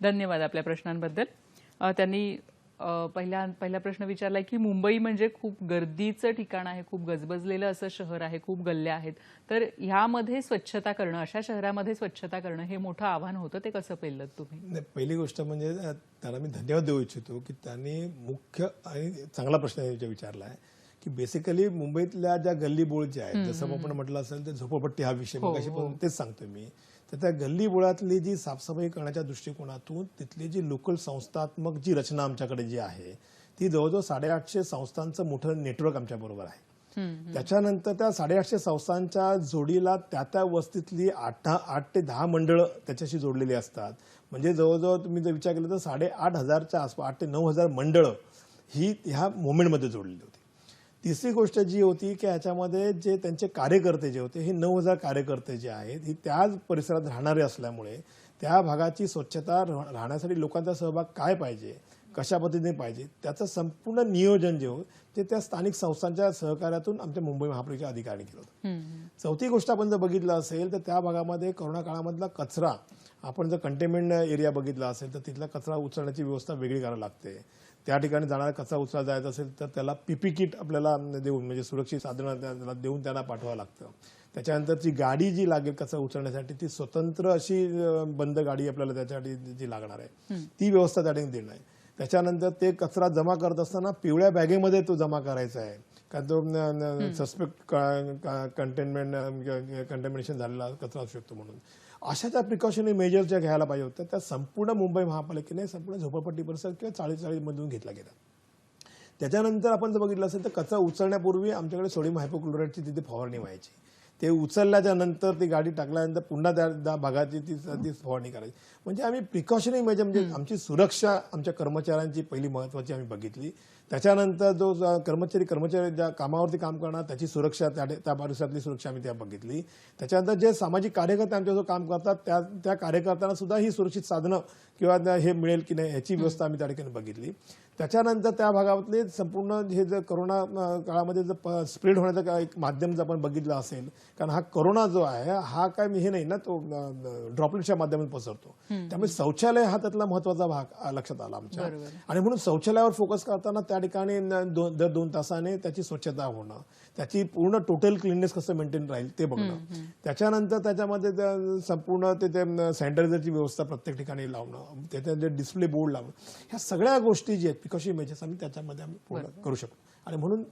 धन्यवाद आपल्या प्रश्नांबद्दल. त्यांनी पहिला प्रश्न विचारला की मुंबई म्हणजे खूप गर्दीचं ठिकाण आहे, खूप गजबजलेलं असं शहर आहे, खूप गल्ल्या आहेत. तर ह्यामध्ये स्वच्छता करणं, अशा शहरामध्ये स्वच्छता करणं हे मोठं आव्हान होतं. ते कसं पेललं तुम्ही? नाही, पहिली गोष्ट म्हणजे त्यांना मी धन्यवाद देऊ इच्छितो की त्यांनी मुख्य आणि चांगला प्रश्न विचारला आहे की बेसिकली मुंबईतल्या ज्या गल्ली बोळ ज्या आहेत, जसं आपण म्हटलं असेल तर झोपडपट्टी हा विषय मगाशी पण तेच सांगतोय मी. तर त्या गल्ली बोळातली जी साफसफाई करण्याच्या दृष्टिकोनातून तिथली जी लोकल संस्थात्मक जी रचना आमच्याकडे जी आहे ती जवळजवळ 850 संस्थांचं मोठं नेटवर्क आमच्या बरोबर आहे. त्याच्यानंतर त्या 850 संस्थांच्या जोडीला त्या वस्तीतली 8 ते 10 मंडळं त्याच्याशी जोडलेली असतात. म्हणजे जवळजवळ तुम्ही जर विचार केला तर 8,500च्या आसपास 8 ते 9,000 मंडळं ही ह्या मुवमेंटमध्ये जोडलेली होती. तिसरी गोष्ट जी होती की ह्याच्यामध्ये जे त्यांचे कार्यकर्ते जे होते, हे 9,000 कार्यकर्ते जे आहेत ही त्याच परिसरात राहणारे असल्यामुळे त्या भागाची स्वच्छता राहण्यासाठी लोकांचा सहभाग काय पाहिजे, कशा पद्धतीने पाहिजे, त्याचं संपूर्ण नियोजन जे होतं ते त्या स्थानिक संस्थांच्या सहकार्यातून आमच्या मुंबई महापालिकेच्या अधिकाऱ्यांनी केलं होतं. चौथी गोष्ट आपण जर बघितलं असेल तर त्या भागामध्ये कोरोना काळामधला कचरा, आपण जर कंटेनमेंट एरिया बघितला असेल तर तिथला कचरा उचलण्याची व्यवस्था वेगळी करावी लागते. त्या ठिकाणी जाणारा कचरा उचलला जायचा असेल तर त्याला पीपी किट आपल्याला देऊन, म्हणजे सुरक्षित साधनं त्याला देऊन त्यांना पाठवावं लागतं. त्याच्यानंतर गाडी जी लागेल कचरा उचलण्यासाठी ती स्वतंत्र अशी बंद गाडी आपल्याला त्याच्यासाठी जी लागणार आहे ती व्यवस्था त्या ठिकाणी देणं आहे. त्याच्यानंतर ते कचरा जमा करत असताना पिवळ्या बॅगेमध्ये तो जमा करायचा आहे, कारण तो सस्पेक्ट कंटेमिनेशन झालेला कचरा असू शकतो. म्हणून अशा त्या प्रिकॉशनरी मेजर्स ज्या घ्यायला पाहिजे होत्या त्या संपूर्ण मुंबई महापालिकेने संपूर्ण झोपडपट्टी परिसर किंवा 40-40मधून घेतला गेला. त्याच्यानंतर आपण जर बघितलं असेल तर कचरा उचलण्यापूर्वी आमच्याकडे सोडियम हायपोक्लोराईडची तिथे फवारणी व्हायची. ते उचलल्याच्या नंतर ती गाडी टाकल्यानंतर पुन्हा त्या भागाची ती फवारणी करायची. म्हणजे आम्ही प्रिकॉशनरी मेजर, म्हणजे आमची सुरक्षा आमच्या कर्मचाऱ्यांची पहिली महत्त्वाची आम्ही बघितली. त्याच्यानंतर जो कर्मचारी ज्या कामावरती काम करणार त्याची सुरक्षा, त्या परिसरातली सुरक्षा आम्ही त्या बघितली. त्याच्यानंतर जे सामाजिक कार्यकर्ते आमच्यासोबत काम करतात त्या कार्यकर्त्यांना सुद्धा ही सुरक्षित साधनं किंवा हे मिळेल की नाही ह्याची व्यवस्था आम्ही त्या ठिकाणी बघितली. त्याच्यानंतर त्या भागातले संपूर्ण हे जर करोना काळामध्ये जर स्प्रेड होण्याचं एक माध्यम जर आपण बघितलं असेल, कारण हा करोना जो आहे हा काय हे नाही ना, तो ड्रॉपलेटच्या माध्यमातून पसरतो. त्यामुळे शौचालय हा त्यातला महत्वाचा भाग लक्षात आला आमच्या. आणि म्हणून शौचालयावर फोकस करताना त्या ठिकाणी दर 2 तासाने त्याची स्वच्छता होणं, त्याची पूर्ण टोटल क्लीननेस कसं मेंटेन राहील ते बघणं. त्याच्यानंतर त्याच्यामध्ये संपूर्ण ते सॅनिटायझरची व्यवस्था प्रत्येक ठिकाणी लावणं, त्याचे डिस्प्ले बोर्ड लावणं, ह्या सगळ्या गोष्टी जी आहेत प्रिकॉशनरी मेजर्स आम्ही त्याच्यामध्ये आम्ही पूर्ण करू शकतो. आणि म्हणून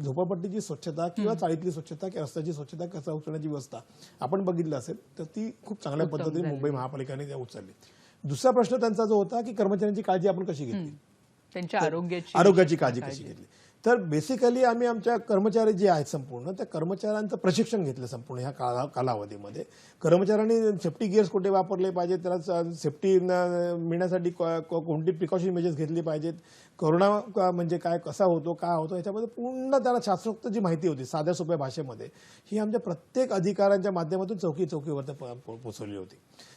झोपडपट्टीची स्वच्छता किंवा चाळीतली स्वच्छता किंवा रस्त्याची स्वच्छता कचरा उचलण्याची व्यवस्था आपण बघितली असेल तर ती खूप चांगल्या पद्धतीने मुंबई महापालिकेने त्या उचलली. दुसरा प्रश्न त्यांचा जो होता की कर्मचाऱ्यांची काळजी आपण कशी घेतली, त्यांच्या आरोग्याची काळजी कशी घेतली. तर बेसिकली आम्ही आमच्या कर्मचारी जे आहेत संपूर्ण त्या कर्मचाऱ्यांचं प्रशिक्षण घेतलं संपूर्ण ह्या कालावधीमध्ये. कर्मचाऱ्यांनी सेफ्टी गिअर्स कुठे वापरले पाहिजेत, त्याला सेफ्टी मिळण्यासाठी कोणती प्रिकॉशन मेजर्स घेतली पाहिजेत, कोरोना म्हणजे काय, कसा होतो, काय होतो, याच्यामध्ये पूर्ण त्याला शास्त्रोक्त जी माहिती होती साध्या सोप्या भाषेमध्ये ही आमच्या प्रत्येक अधिकाऱ्यांच्या माध्यमातून चौकीवर पोहोचवली होती.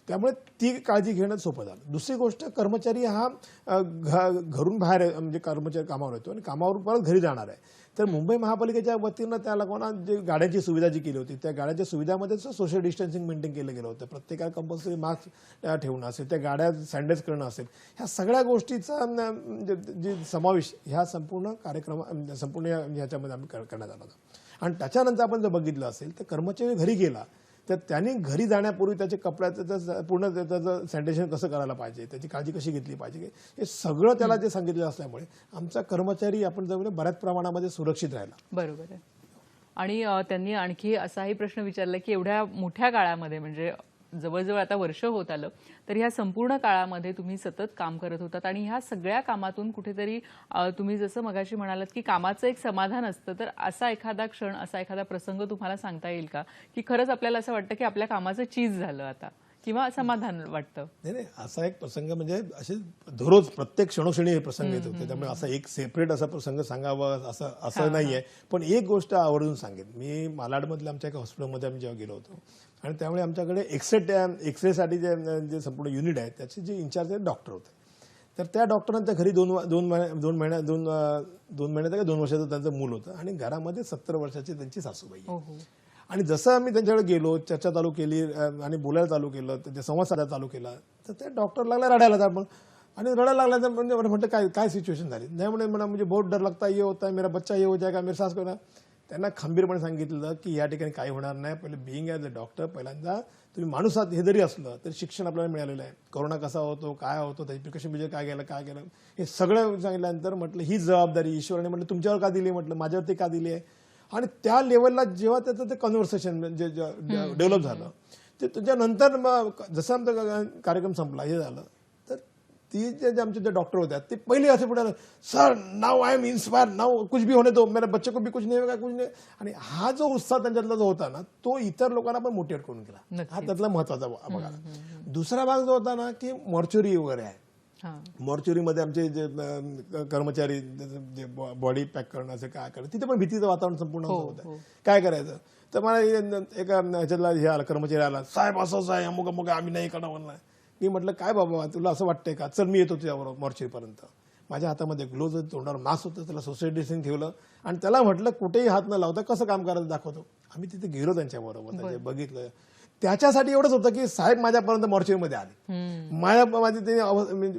त्यामुळे ती काळजी घेणं सोपं झालं. दुसरी गोष्ट, कर्मचारी हा घरून बाहेर म्हणजे कर्मचारी कामावर येतो आणि कामावरून परत घरी जाणार आहे. तर मुंबई महापालिकेच्या वतीनं त्या लोकांना जे गाड्यांची सुविधा जी केली होती त्या गाड्यांच्या सुविधामध्ये सोशल डिस्टन्सिंग मेंटेन केलं गेलं होतं. प्रत्येकाला कंपल्सरी मास्क ठेवणं असेल, त्या गाड्या सॅनिटाईज करणं असेल, ह्या सगळ्या गोष्टीचा जे समावेश ह्या संपूर्ण संपूर्ण ह्याच्यामध्ये आम्ही करण्यात आला होता. आणि त्याच्यानंतर आपण जर बघितलं असेल तर कर्मचारी घरी गेला तर त्यांनी घरी जाण्यापूर्वी त्याचे कपड्याचं पूर्ण त्याचं सॅनिटेशन कसं करायला पाहिजे, त्याची काळजी कशी घेतली पाहिजे, हे सगळं त्याला जे सांगितलं असल्यामुळे आमचा कर्मचारी आपण जवळ बऱ्याच प्रमाणामध्ये सुरक्षित राहिला. बरोबर आहे. आणि त्यांनी आणखी असाही प्रश्न विचारला की एवढ्या मोठ्या काळामध्ये म्हणजे जवळजवळ आता वर्ष होत आलं तर ह्या संपूर्ण काळामध्ये तुम्ही सतत काम करत होतात आणि ह्या सगळ्या कामातून कुठेतरी तुम्ही जसं मगाशी म्हणालात की कामाचं एक समाधान असतं, तर असा एखादा क्षण, असा एखादा प्रसंग तुम्हाला सांगता येईल का की खरंच आपल्याला असं वाटतं की आपल्या कामाचं चीज झालं आता किंवा समाधान वाटतं? नाही, असा एक प्रसंग म्हणजे असे दररोज प्रत्येक क्षणोक्षणी हे प्रसंग येत होते. त्यामुळे असा एक सेपरेट असा प्रसंग सांगावा असं नाहीये. पण एक गोष्ट आवर्जून सांगेन, मी मालाडमधल्या आमच्या एका हॉस्पिटलमध्ये आम्ही जेव्हा गेलो होतो आणि त्यामुळे आमच्याकडे एक्सरेसाठी जे संपूर्ण युनिट आहे त्याचे जे इंचार्ज डॉक्टर होते. तर त्या डॉक्टरांच्या घरी दोन महिन्याचं 2 वर्षाचं त्यांचं मूल होतं आणि घरामध्ये 70 वर्षाची त्यांची सासूबाई आहे. आणि जसं आम्ही त्यांच्याकडे गेलो, चर्चा चालू केली आणि बोलायला चालू केलं, त्यांच्या संवाद साधायला चालू केला, तर त्या डॉक्टर लागला रडायला. आपण आणि रडायला लागला तर म्हणजे म्हटलं काय सिच्युएशन झाली. नाही म्हणजे बहुत डर लगता, ये होता है, मेरा बच्चा ये हो जाएगा, मेरे सास को ना. त्यांना खंबीरपणे सांगितलं की या ठिकाणी काही होणार नाही. पहिले बिईंग ॲज अ डॉक्टर पहिल्यांदा तुम्ही माणूस आहात हे जरी असलं तरी शिक्षण आपल्याला मिळालेलं आहे. कोरोना कसा होतो, काय होतो, त्याची प्रिकॉशन मेजर काय केलं हे सगळं सांगितल्यानंतर म्हटलं ही जबाबदारी ईश्वराने म्हटलं तुमच्यावर का दिली, म्हटलं माझ्यावरती का दिली आहे. आणि त्या लेवलला जेव्हा त्याचं ते कन्व्हर्सेशन म्हणजे डेव्हलप झालं ते तुझ्यानंतर मग जसं आमचा कार्यक्रम संपला हे झालं तर ती जे आमचे जे डॉक्टर होत्या ते पहिले असे पुढे, sir now I am inspire, now कुछ भी होने दो, मेरे बच्चे को भी कुछ नहीं होगा, कुछ नहीं. आणि हा जो उत्साह त्यांच्यातला जो होता ना तो इतर लोकांना पण मोटिवेट करून गेला. हा त्यातला महत्वाचा भाग. दुसरा भाग जो होता ना की मॉर्च्युरी वगैरे आहे. मॉर्च्युरीमध्ये आमचे जे कर्मचारी जे बॉडी पॅक करणं असे काय करणं, तिथे पण भीतीचं वातावरण संपूर्ण होतं. काय करायचं तर मला एका ह्याच्यातला हे आला कर्मचारी आला, साहेब असं आहे अमुक आम्ही नाही करणार नाही. मी म्हटलं काय बाबा तुला असं वाटतंय का, चल मी येतो तुझ्याबरोबर मॉर्च्युरीपर्यंत. माझ्या हातामध्ये ग्लोव्ज होते, तोंडावर मास्क होतं, त्याला सोशल डिस्टन्सिंग ठेवलं आणि त्याला म्हटलं कुठेही हात न लावता कसं काम करायचं दाखवतो. आम्ही तिथे गेलो त्यांच्याबरोबर, त्याचे बघितलं. त्याच्यासाठी एवढंच होतं की साहेब माझ्यापर्यंत मॉर्च्युरीमध्ये आले,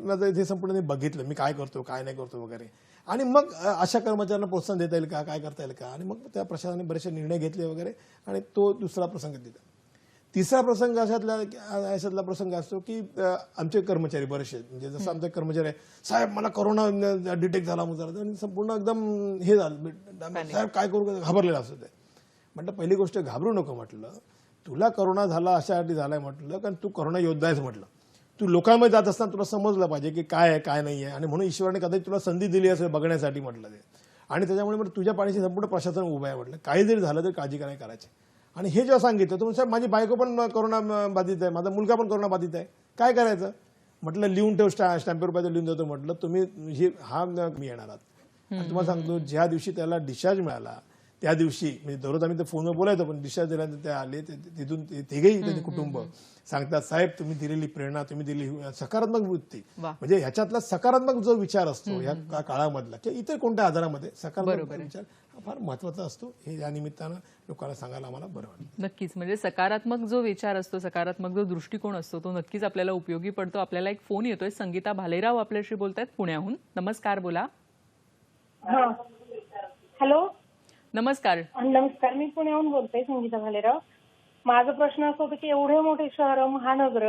माझं इथे संपूर्ण बघितलं मी काय करतो काय नाही करतो वगैरे. आणि मग अशा कर्मचाऱ्यांना प्रोत्साहन देता येईल का, काय करता येईल का. आणि मग त्या प्रशासनाने बरेचसे निर्णय घेतले वगैरे आणि तो दुसरा प्रसंग दिला. तिसरा प्रसंग अशातला प्रसंग असतो की आमचे कर्मचारी बरेचसे म्हणजे जसं आमचे कर्मचारी आहे, साहेब मला कोरोना डिटेक्ट झाला आणि संपूर्ण एकदम हे झालं, साहेब काय करू, घाबरलेला असतो ते. म्हटलं पहिली गोष्ट घाबरू नको, म्हटलं तुला कोरोना झाला अशासाठी झालाय म्हटलं कारण तू कोरोना योद्धा आहेस. म्हटलं तू लोकांमध्ये जात असताना तुला समजलं पाहिजे की काय आहे काय नाही आहे आणि म्हणून ईश्वराने कदाचित तुला संधी दिली असेल बघण्यासाठी म्हटलं ते. आणि त्याच्यामुळे म्हटलं तुझ्या पाठीशी संपूर्ण प्रशासन उभं आहे. म्हटलं काही जरी झालं तरी काळजी करायची. आणि हे जेव्हा सांगितलं तर साहेब माझी बायको पण कोरोना बाधित आहे, माझा मुलगा पण कोरोना बाधित आहे, काय करायचं. म्हटलं लिहून ठेव, स्टॅम्प पेपर लिहून देतो. म्हटलं तुम्ही मी येणार आहात आणि तुम्हाला सांगतो ज्या दिवशी त्याला डिस्चार्ज मिळाला त्या दिवशी म्हणजे दररोज आम्ही त्या फोनवर बोलायचो पण डिस्चार्ज दिल्यानंतर ते आले, तिथून तिघेही त्यांचे कुटुंब सांगतात साहेब तुम्ही दिलेली प्रेरणा, तुम्ही दिलेली सकारात्मक वृत्ती म्हणजे ह्याच्यातला सकारात्मक जो विचार असतो या काळामधला किंवा इतर कोणत्या आजारामध्ये सकारात्मक विचार हा फार महत्वाचा असतो. हे या निमित्तानं लोकांना सांगायला आम्हाला बरं वाटतं. नक्कीच, म्हणजे सकारात्मक जो विचार असतो, सकारात्मक जो दृष्टिकोन असतो तो नक्कीच आपल्याला उपयोगी पडतो. आपल्याला एक फोन येतोय, संगीता भालेराव आपल्याशी बोलतायत पुण्याहून. नमस्कार, बोला. हॅलो, नमस्कार. नमस्कार, मी पुण्याहून बोलते, संगीता भालेराव. माझा प्रश्न असा होता की एवढे मोठे शहर महानगर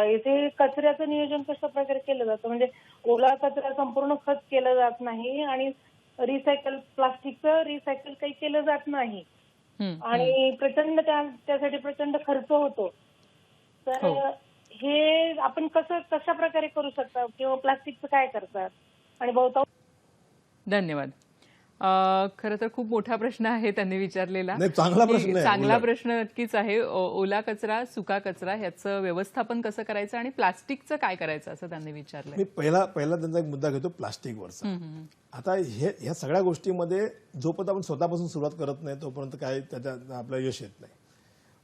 इथे कचऱ्याचं नियोजन कशा प्रकारे केलं जातं. म्हणजे ओला कचरा संपूर्ण खत केलं जात नाही आणि प्लास्टिकचं रिसायकल काही केलं जात नाही आणि प्रचंड त्यासाठी प्रचंड खर्च होतो. तर हे आपण कशा प्रकारे करू शकता किंवा प्लास्टिकचं काय करतात आणि बहुतांश. धन्यवाद. खरं तर खूप मोठा प्रश्न आहे त्यांनी विचारलेला. नाही, चांगला प्रश्न की आहे, चांगला उलट. प्रश्न नक्कीच आहे. ओला कचरा, सुका कचरा ह्याचं व्यवस्थापन कसं करायचं आणि प्लास्टिकचं काय करायचं असं त्यांनी विचारलंय. मी पहिला त्यांचा एक मुद्दा घेतो प्लास्टिकवरचा. आता ह्या सगळ्या गोष्टीमध्ये जोपर्यंत आपण स्वतःपासून सुरुवात करत नाही तोपर्यंत काय त्याच्यात आपलं यश येत नाही.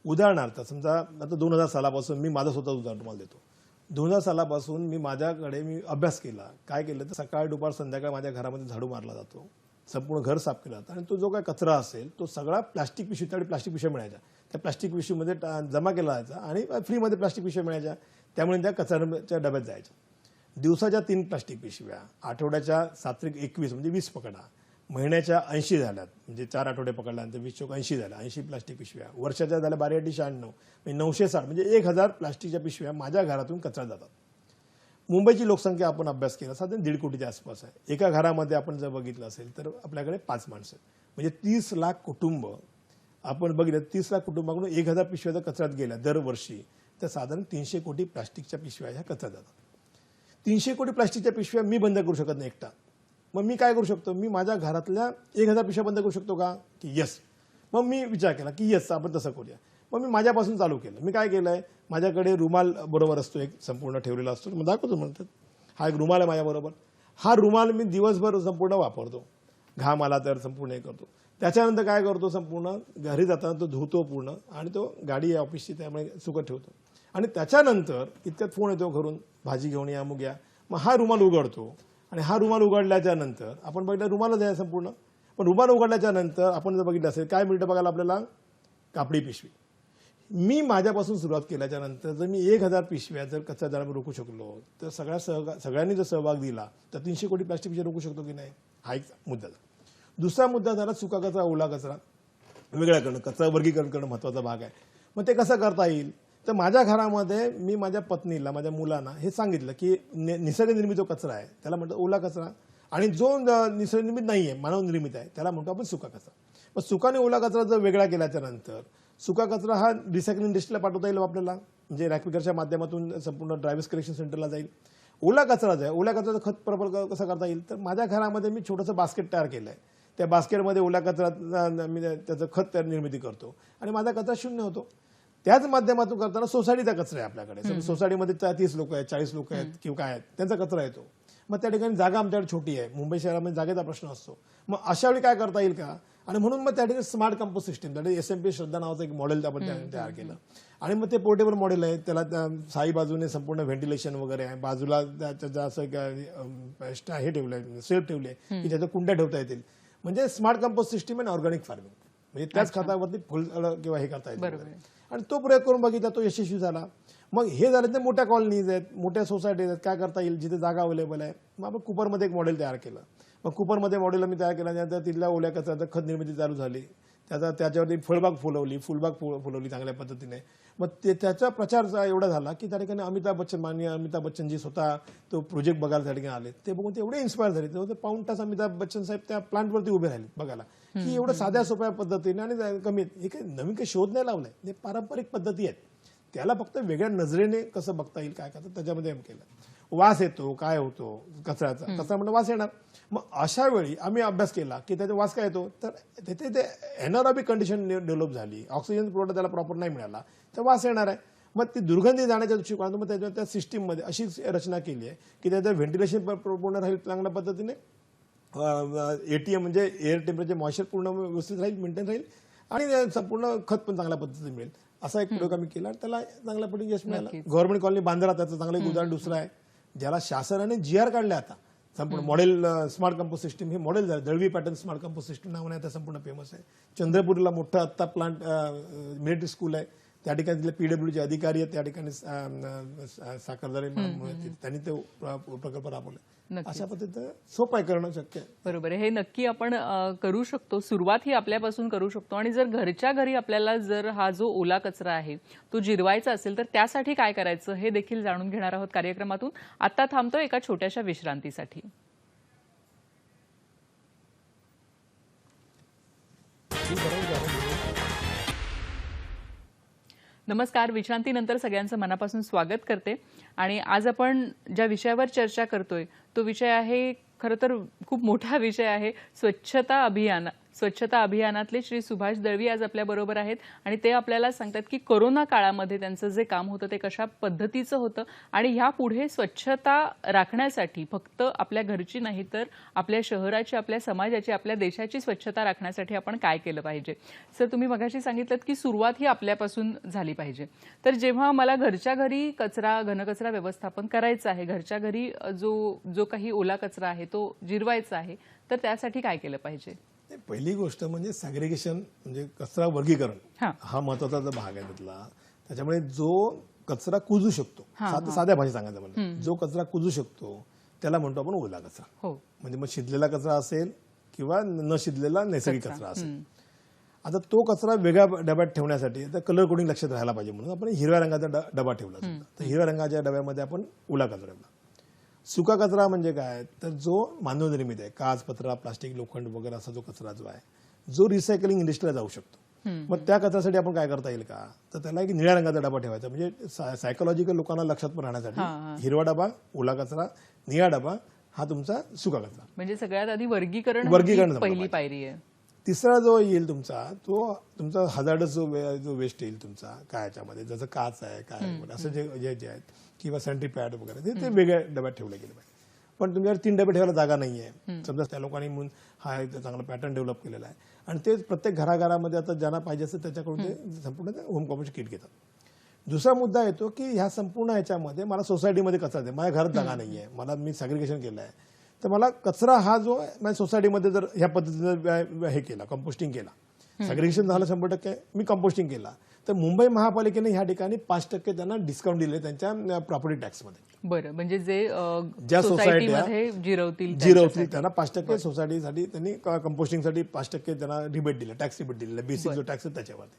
उदाहरणार्थ समजा आता 2000 सालापासून मी माझं स्वतः उदाहरण तुम्हाला देतो. 2000 सालापासून मी अभ्यास केला. काय केलं तर सकाळ दुपार संध्याकाळ माझ्या घरामध्ये झाडू मारला जातो, संपूर्ण घर साफ केलं जातं आणि तो जो काय कचरा असेल तो सगळा प्लास्टिक पिशवीत आणि प्लास्टिक पिशव्या मिळायच्या. त्या प्लास्टिक पिशवीमध्ये जमा केला जायचा आणि फ्रीमध्ये प्लास्टिक पिशव्या मिळायच्या, त्यामुळे त्या कचऱ्याच्या डब्यात जायच्या. दिवसाच्या 3 प्लास्टिक पिशव्या, आठवड्याच्या 7 21 म्हणजे 20 पकडा, महिन्याच्या 80 झाल्यात म्हणजे 4 आठवडे पकडल्यानंतर 20 80 झाल्या, 80 प्लास्टिक पिशव्या, वर्षाच्या झाल्या 12 96 म्हणजे 960 म्हणजे 1000 प्लास्टिकच्या पिशव्या माझ्या घरातून कचरा जातात. मुंबईची लोकसंख्या आपण अभ्यास केला साधारण 1.5 कोटीच्या आसपास आहे. एका घरामध्ये आपण जर बघितलं असेल तर आपल्याकडे 5 माणसं आहेत म्हणजे 30 लाख कुटुंब. आपण बघितलं 30 लाख कुटुंबाकडून 1000 पिशव्या जर कचऱ्यात गेल्या दरवर्षी तर साधारण 300 कोटी प्लास्टिकच्या पिशव्या ह्या कचऱ्यात जातात. 300 कोटी प्लास्टिकच्या पिशव्या मी बंद करू शकत नाही एकटा. मग मी काय करू शकतो, मी माझ्या घरातल्या 1000 पिशव्या बंद करू शकतो का, की येस. मग मी विचार केला की येस आपण तसं करूया. मग मी माझ्यापासून चालू केलं. मी काय केलंय, माझ्याकडे रुमाल बरोबर असतो एक संपूर्ण ठेवलेला असतो, मग दाखवतो म्हणतात हा एक रुमाल आहे माझ्याबरोबर. हा रुमाल मी दिवसभर संपूर्ण वापरतो, घाम आला तर संपूर्ण हे करतो. त्याच्यानंतर काय करतो, संपूर्ण घरी जाताना तो धुतो पूर्ण आणि तो गाडी आहे ऑफिसची त्यामुळे सुकत ठेवतो. आणि त्याच्यानंतर इतक्यात फोन येतो घरून, भाजी घेऊन या अमुक या. मग हा रुमाल उघडतो आणि हा रुमाल उघडल्याच्या नंतर आपण बघितलं रुमालच आहे संपूर्ण. पण रुमाल उघडल्याच्या नंतर आपण जर बघितलं असेल काय मिळतं बघायला आपल्याला, कापडी पिशवी. मी माझ्यापासून सुरुवात केल्याच्या नंतर जर मी 1000 पिशव्या जर कचरा जाळ्यामध्ये रोखू शकलो तर सगळ्यांनी जर सहभाग दिला तर 300 कोटी प्लास्टिक पिशव्या रोखू शकतो की नाही, हा एक मुद्दा झाला. दुसरा मुद्दा झाला सुका कचरा ओला कचरा वेगळा करणं, कचरा वर्गीकरण करणं महत्त्वाचा भाग आहे. मग ते कसं करता येईल, तर माझ्या घरामध्ये मी माझ्या पत्नीला माझ्या मुलांना हे सांगितलं की निसर्गनिर्मित जो कचरा आहे त्याला म्हणतो ओला कचरा आणि जो निसर्गनिर्मित नाही आहे मानवनिर्मित आहे त्याला म्हणतो आपण सुका कचरा. मग सुका आणि ओला कचरा जर वेगळा केल्याच्या नंतर सुका कचरा हा रिसायकलिंग इंडस्ट्रीला पाठवता येईल आपल्याला, म्हणजे रॅकपिकरच्या माध्यमातून संपूर्ण ड्रायव्हर्स कलेक्शन सेंटरला जाईल. ओला कचरा जो आहे, ओल्या कचऱ्याचं खत प्रॉपर कसं करता येईल, तर माझ्या घरामध्ये मी छोटंसं बास्केट तयार केलं आहे. त्या बास्केटमध्ये ओल्या कचरा मी त्याचं खत निर्मिती करतो आणि माझा कचरा शून्य होतो. त्याच माध्यमातून करताना सोसायटीचा कचरा आहे आपल्याकडे. सोसायटीमध्ये 30 लोक आहेत, 40 लोक आहेत किंवा काय आहेत, त्यांचा कचरा येतो. मग त्या ठिकाणी जागा आमच्याकडे छोटी आहे, मुंबई शहरामध्ये जागेचा प्रश्न असतो. मग अशा वेळी काय करता येईल का, आणि म्हणून मग त्या ठिकाणी स्मार्ट कंपोस्ट सिस्टीम SMP श्रद्धा नावाचं एक मॉडेल आपण तयार केलं आणि मग ते पोर्टेबल मॉडेल आहे. त्याला साई बाजूने संपूर्ण व्हेंटिलेशन वगैरे आहे, बाजूला त्याचं असं हे ठेवलंय, सेफ ठेवले की त्याच्या कुंड्या ठेवता येतील. म्हणजे स्मार्ट कंपोस्ट सिस्टीम आणि ऑर्गॅनिक फार्मिंग, म्हणजे त्याच खतावरती फुल किंवा हे करता येईल. आणि तो प्रयोग करून बघितला, तो यशस्वी झाला. मग हे झालं तर मोठ्या कॉलनीज आहेत, मोठ्या सोसायटीज आहेत, काय करता येईल जिथे जागा अवेलेबल आहे. मग आपण कुपरमध्ये एक मॉडेल तयार केलं. मग कुपरमध्ये मॉडेल मी तयार केल्यानंतर तिथल्या ओल्या कचऱ्याचं खत निर्मिती चालू झाली. त्याच्यावरती फळबाग फुलबाग फुलवली चांगल्या पद्धतीने. मग त्याचा प्रचार एवढा झाला की त्या ठिकाणी माननीय अमिताभ बच्चनजी स्वतः तो प्रोजेक्ट बघायला त्या ठिकाणी आले. ते बघून ते एवढे इन्स्पायर झाले, ते पाऊण तास अमिताभ बच्चन साहेब त्या प्लांटवरती उभे राहिले बघायला की एवढं साध्या सोप्या पद्धतीने आणि कमी हे काही नवीन काही शोध नाही लावलाय, हे पारंपरिक पद्धती आहेत. त्याला फक्त वेगळ्या नजरेने कसं बघता येईल काय करतात त्याच्यामध्ये केलं. वास येतो, काय होतो कचऱ्याचा, कचरा म्हणजे वास येणार. मग अशा वेळी आम्ही अभ्यास केला की त्याचा वास काय येतो, तर तिथे ते एनारोबिक कंडिशन डेव्हलप झाली, ऑक्सिजन पुरवठा त्याला प्रॉपर नाही मिळाला तर वास येणार आहे. मग ती दुर्गंधी जाण्याच्या दृष्टिकोनातून मग त्या सिस्टीममध्ये अशी रचना केली आहे की त्याचं व्हेंटिलेशन पूर्ण राहील चांगल्या पद्धतीने, ATM म्हणजे एअर टेम्परेचर मॉइश्चर पूर्ण व्यवस्थित राहील, मेंटेन राहील आणि संपूर्ण खत पण चांगल्या पद्धतीने मिळेल. असा एक प्रयोग आम्ही केला, त्याला चांगल्या पद्धतीने यश मिळालं. गव्हर्नमेंट कॉलनी बांद्रा त्याचं चांगलं एक उदाहरण दुसरं आहे, ज्याला शासनाने GR काढले. आता संपूर्ण मॉडेल स्मार्ट कंपोस्ट सिस्टीम हे मॉडेल झालं, Dalvi pattern smart compost system नावाने आता संपूर्ण फेमस आहे. चंद्रपूरला मोठं आत्ता प्लांट मिलिटरी स्कूल आहे, त्या ठिकाणी PWचे अधिकारी आहेत, त्या ठिकाणी साखरदारे त्यांनी ते प्रकल्प राबवले. अशा पद्धतीने सोपं आहे, करणं शक्य आहे. बरोबर आहे, हे नक्की आपण करू शकतो. सुरुवात ही आपल्यापासून करू शकतो. आणि जर घरच्या घरी आपल्याला जर हा जो ओला कचरा आहे तो जिरवायचा असेल तर त्यासाठी काय करायचं हे देखील जाणून घेणार आहोत कार्यक्रमातून. आता थांबतो एका छोट्याशा विश्रांतीसाठी. नमस्कार, विश्रांतीनंतर सगळ्यांचं मनापासून स्वागत करते. आणि आज आपण ज्या विषयावर चर्चा करतोय तो विषय आहे खरं तर खूप मोठा विषय आहे स्वच्छता अभियानातले श्री सुभाष दळवी आज आपल्या बरोबर आहेत आणि ते आपल्याला सांगतात की कोरोना काळामध्ये त्यांचं जे काम होतं ते कशा पद्धतीचं होतं आणि ह्या पुढे स्वच्छता राखण्यासाठी फक्त आपल्या घरची नाही तर आपल्या शहराची, आपल्या समाजाची, आपल्या देशाची स्वच्छता राखण्यासाठी आपण काय केलं पाहिजे. सर, तुम्ही मगाशी सांगितलं की सुरुवात ही आपल्यापासून झाली पाहिजे. तर जेव्हा मला घरच्या घरी घनकचरा व्यवस्थापन करायचं आहे, घरच्या घरी जो काही ओला कचरा आहे तो जिरवायचा आहे, तर त्यासाठी काय केलं पाहिजे? पहिली गोष्ट म्हणजे सॅग्रिगेशन, म्हणजे कचरा वर्गीकरण हा महत्वाचा भाग आहे त्यातला. त्याच्यामुळे जो कचरा कुजू शकतो, साध्या भाषेत सांगायचं म्हणजे जो कचरा कुजू शकतो त्याला म्हणतो आपण ओला कचरा. म्हणजे मग शिजलेला कचरा असेल किंवा न शिजलेला नैसर्गिक कचरा असेल. आता तो कचरा वेगळ्या डब्यात ठेवण्यासाठी आता कलर कोडिंग लक्षात राहायला पाहिजे म्हणून आपण हिरव्या रंगाचा डबा ठेवला. तर हिरव्या रंगाच्या डब्यामध्ये आपण ओला कचरा ठेवला. सुका कचरा म्हणजे काय, तर जो मानवनिर्मित आहे, काच, पत्रा, प्लास्टिक, लोखंड वगैरे असा जो कचरा जो आहे जो रिसायकलिंग इंडस्ट्रीला जाऊ शकतो. मग त्या कचऱ्यासाठी आपण काय करता येईल का, तर त्याला एक निळ्या रंगाचा डबा ठेवायचा. म्हणजे सायकोलॉजिकल लोकांना लक्षात पण राहण्यासाठी हिरवा डबा, ओला कचरा, निळा डबा हा तुमचा सुका कचरा. म्हणजे सगळ्यात आधी वर्गीकरण पहिली पायरी आहे. तिसरा जो येईल तुमचा तो तुमचा हजार्डस जो वेस्ट येईल तुमचा काय याच्यामध्ये, जसं काच आहे काय असं जे जे आहेत किंवा सॅनिटरी पॅड वगैरे ते वेगळ्या डब्यात ठेवले गेले पाहिजे. पण तुमच्यावर 3 डबे ठेवायला जागा नाहीये. समजा त्या लोकांनी म्हणून हा एक चांगला पॅटर्न डेव्हलप केलेला आहे आणि ते प्रत्येक घराघरामध्ये आता ज्यांना पाहिजे असतं त्याच्याकडून ते संपूर्ण होम कॉम्पोस्ट किट घेतात. दुसरा मुद्दा येतो की ह्या संपूर्ण ह्याच्यामध्ये मला सोसायटीमध्ये कचरा दे, माझ्या घरात जागा नाहीये, मी सॅग्रिगेशन केलं आहे, तर मला कचरा हा जो माझ्या सोसायटीमध्ये जर ह्या पद्धतीने हे केला, कंपोस्टिंग केला, सॅग्रिगेशन झालं 100%, मी कंपोस्टिंग केला, तर मुंबई महापालिकेने ह्या ठिकाणी 5% त्यांना डिस्काउंट दिले त्यांच्या प्रॉपर्टी टॅक्समध्ये. बरं, म्हणजे ज्या सोसायटीमध्ये जिरवतील त्यांना 5% सोसायटीसाठी त्यांनी कंपोस्टिंगसाठी 5% त्यांना रिबेट दिला, टॅक्स रिबेट दिलेला, बेसिक जो टॅक्स आहे त्याच्यावरती.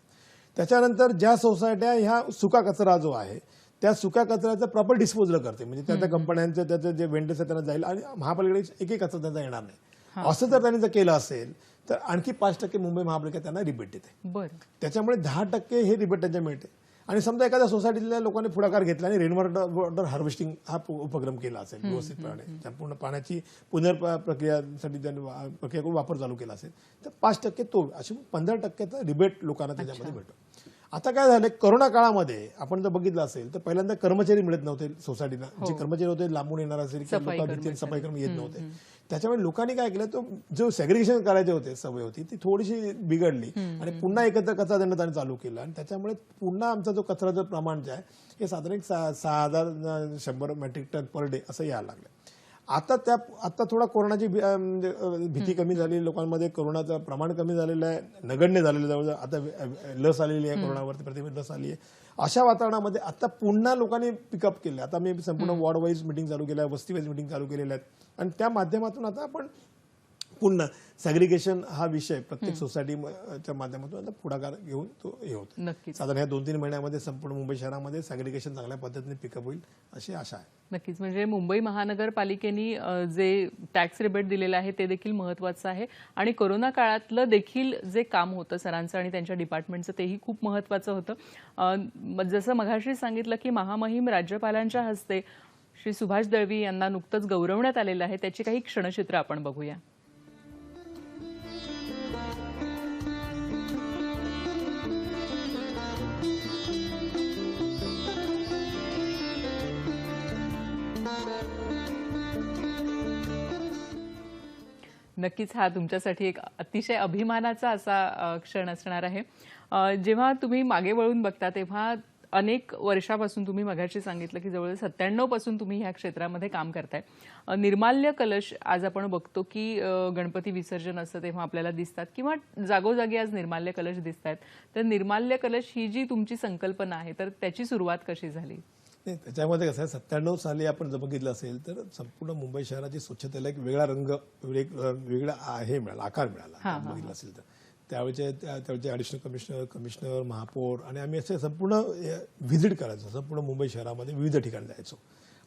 त्याच्यानंतर ज्या सोसायट्या ह्या सुका कचरा जो आहे त्या सुक्या कचऱ्याचं प्रॉपर डिस्पोजल करते, म्हणजे त्या कंपन्यांचं त्याचं जे वेंडर्स आहे त्यांना जाईल आणि महापालिकेकडे एक कचरा त्यांचा येणार नाही. असं जर त्यांनी जर केलं असेल तर आणखी 5% मुंबई महापालिका त्यांना रिबेट देते. त्याच्यामुळे 10% हे रिबेट त्यांच्या मिळते. आणि समजा एखाद्या सोसायटीतल्या लोकांनी पुढाकार घेतला आणि रेन वॉटर हार्वेस्टिंग हा उपक्रम केला असेल व्यवस्थितपणे, संपूर्ण पाण्याची पुनर्प्रक्रियासाठी प्रक्रिया करून वापर चालू केला असेल तर 5% तो, अशी 15% रिबेट लोकांना त्याच्यामध्ये मिळतो. आता काय झालं, कोरोना काळामध्ये आपण जर बघितलं असेल तर पहिल्यांदा कर्मचारी मिळत नव्हते सोसायटीला. जे कर्मचारी होते लांबून येणार असेल किंवा सफाई कर्मी येत नव्हते. त्याच्यामुळे लोकांनी काय केलं, तो जो सेग्रिगेशन करायचे होते सवय होती ती थोडीशी बिघडली आणि पुन्हा एकत्र कचरा देणं त्यांनी चालू केलं आणि त्याच्यामुळे पुन्हा आमचा जो कचऱ्याचं प्रमाण जे आहे हे साधारण 6,100 मेट्रिक टन पर डे असं यायला लागलं. आता थोडा कोरोनाची भीती कमी झाली लोकांमध्ये, कोरोनाचं प्रमाण कमी झालेलं आहे, नगण्य झालेलं जवळ, आता लस आलेली आहे, कोरोनावरती प्रतिबंध लस आली आहे. अशा वातावरणामध्ये आता पुन्हा लोकांनी पिकअप केलं. आता मी संपूर्ण वॉर्ड वाईज मिटिंग चालू केल्या, वस्ती वाईज मिटिंग चालू केलेल्या आहेत आणि त्या माध्यमातून आता आपण पुन्हा सॅग्रिगेशन हा विषय प्रत्येक सोसायटीच्या माध्यमातून आता पुढाकार घेऊन तो हे होतो. नक्कीच. साधारण ह्या 2-3 महिन्यामध्ये संपूर्ण मुंबई शहरामध्ये सॅग्रिगेशन चांगल्या पद्धतीने पिकअप होईल अशी आशा आहे. नक्कीच. म्हणजे मुंबई महानगरपालिकेने जे टॅक्स रिबेट दिलेलं आहे ते देखील महत्त्वाचं आहे आणि कोरोना काळातलं देखील जे काम होतं सरांचं आणि त्यांच्या डिपार्टमेंटचं तेही खूप महत्त्वाचं होतं. जसं मघाशी सांगितलं की महामहिम राज्यपालांच्या हस्ते श्री सुभाष दळवी यांना नुकतंच गौरवण्यात आलेलं आहे, त्याची काही क्षणचित्र आपण बघूया. नक्कीच हा तुमच्यासाठी एक अतिशय अभिमानाचा असा क्षण असणार आहे. जेव्हा तुम्ही मागे वळून बघता तेव्हा अनेक वर्षापासून, तुम्ही मगाशी सांगितलं की जवळ 97 पासून तुम्ही ह्या क्षेत्रामध्ये काम करताय. निर्माल्य कलश आज आपण बघतो की गणपती विसर्जन असतं तेव्हा आपल्याला दिसतात किंवा जागोजागी आज निर्माल्य कलश दिसत आहेत. तर निर्माल्य कलश ही जी तुमची संकल्पना आहे तर त्याची सुरुवात कशी झाली? त्याच्यामध्ये कसं आहे, 97 साली आपण जर बघितलं असेल तर संपूर्ण मुंबई शहराची स्वच्छतेला एक वेगळा रंग, एक वेगळा हे मिळाला, आकार मिळाला बघितलं असेल तर. त्यावेळचे ॲडिशनल कमिशनर, महापौर आणि आम्ही असे संपूर्ण व्हिजिट करायचो, संपूर्ण मुंबई शहरामध्ये विविध ठिकाणी जायचो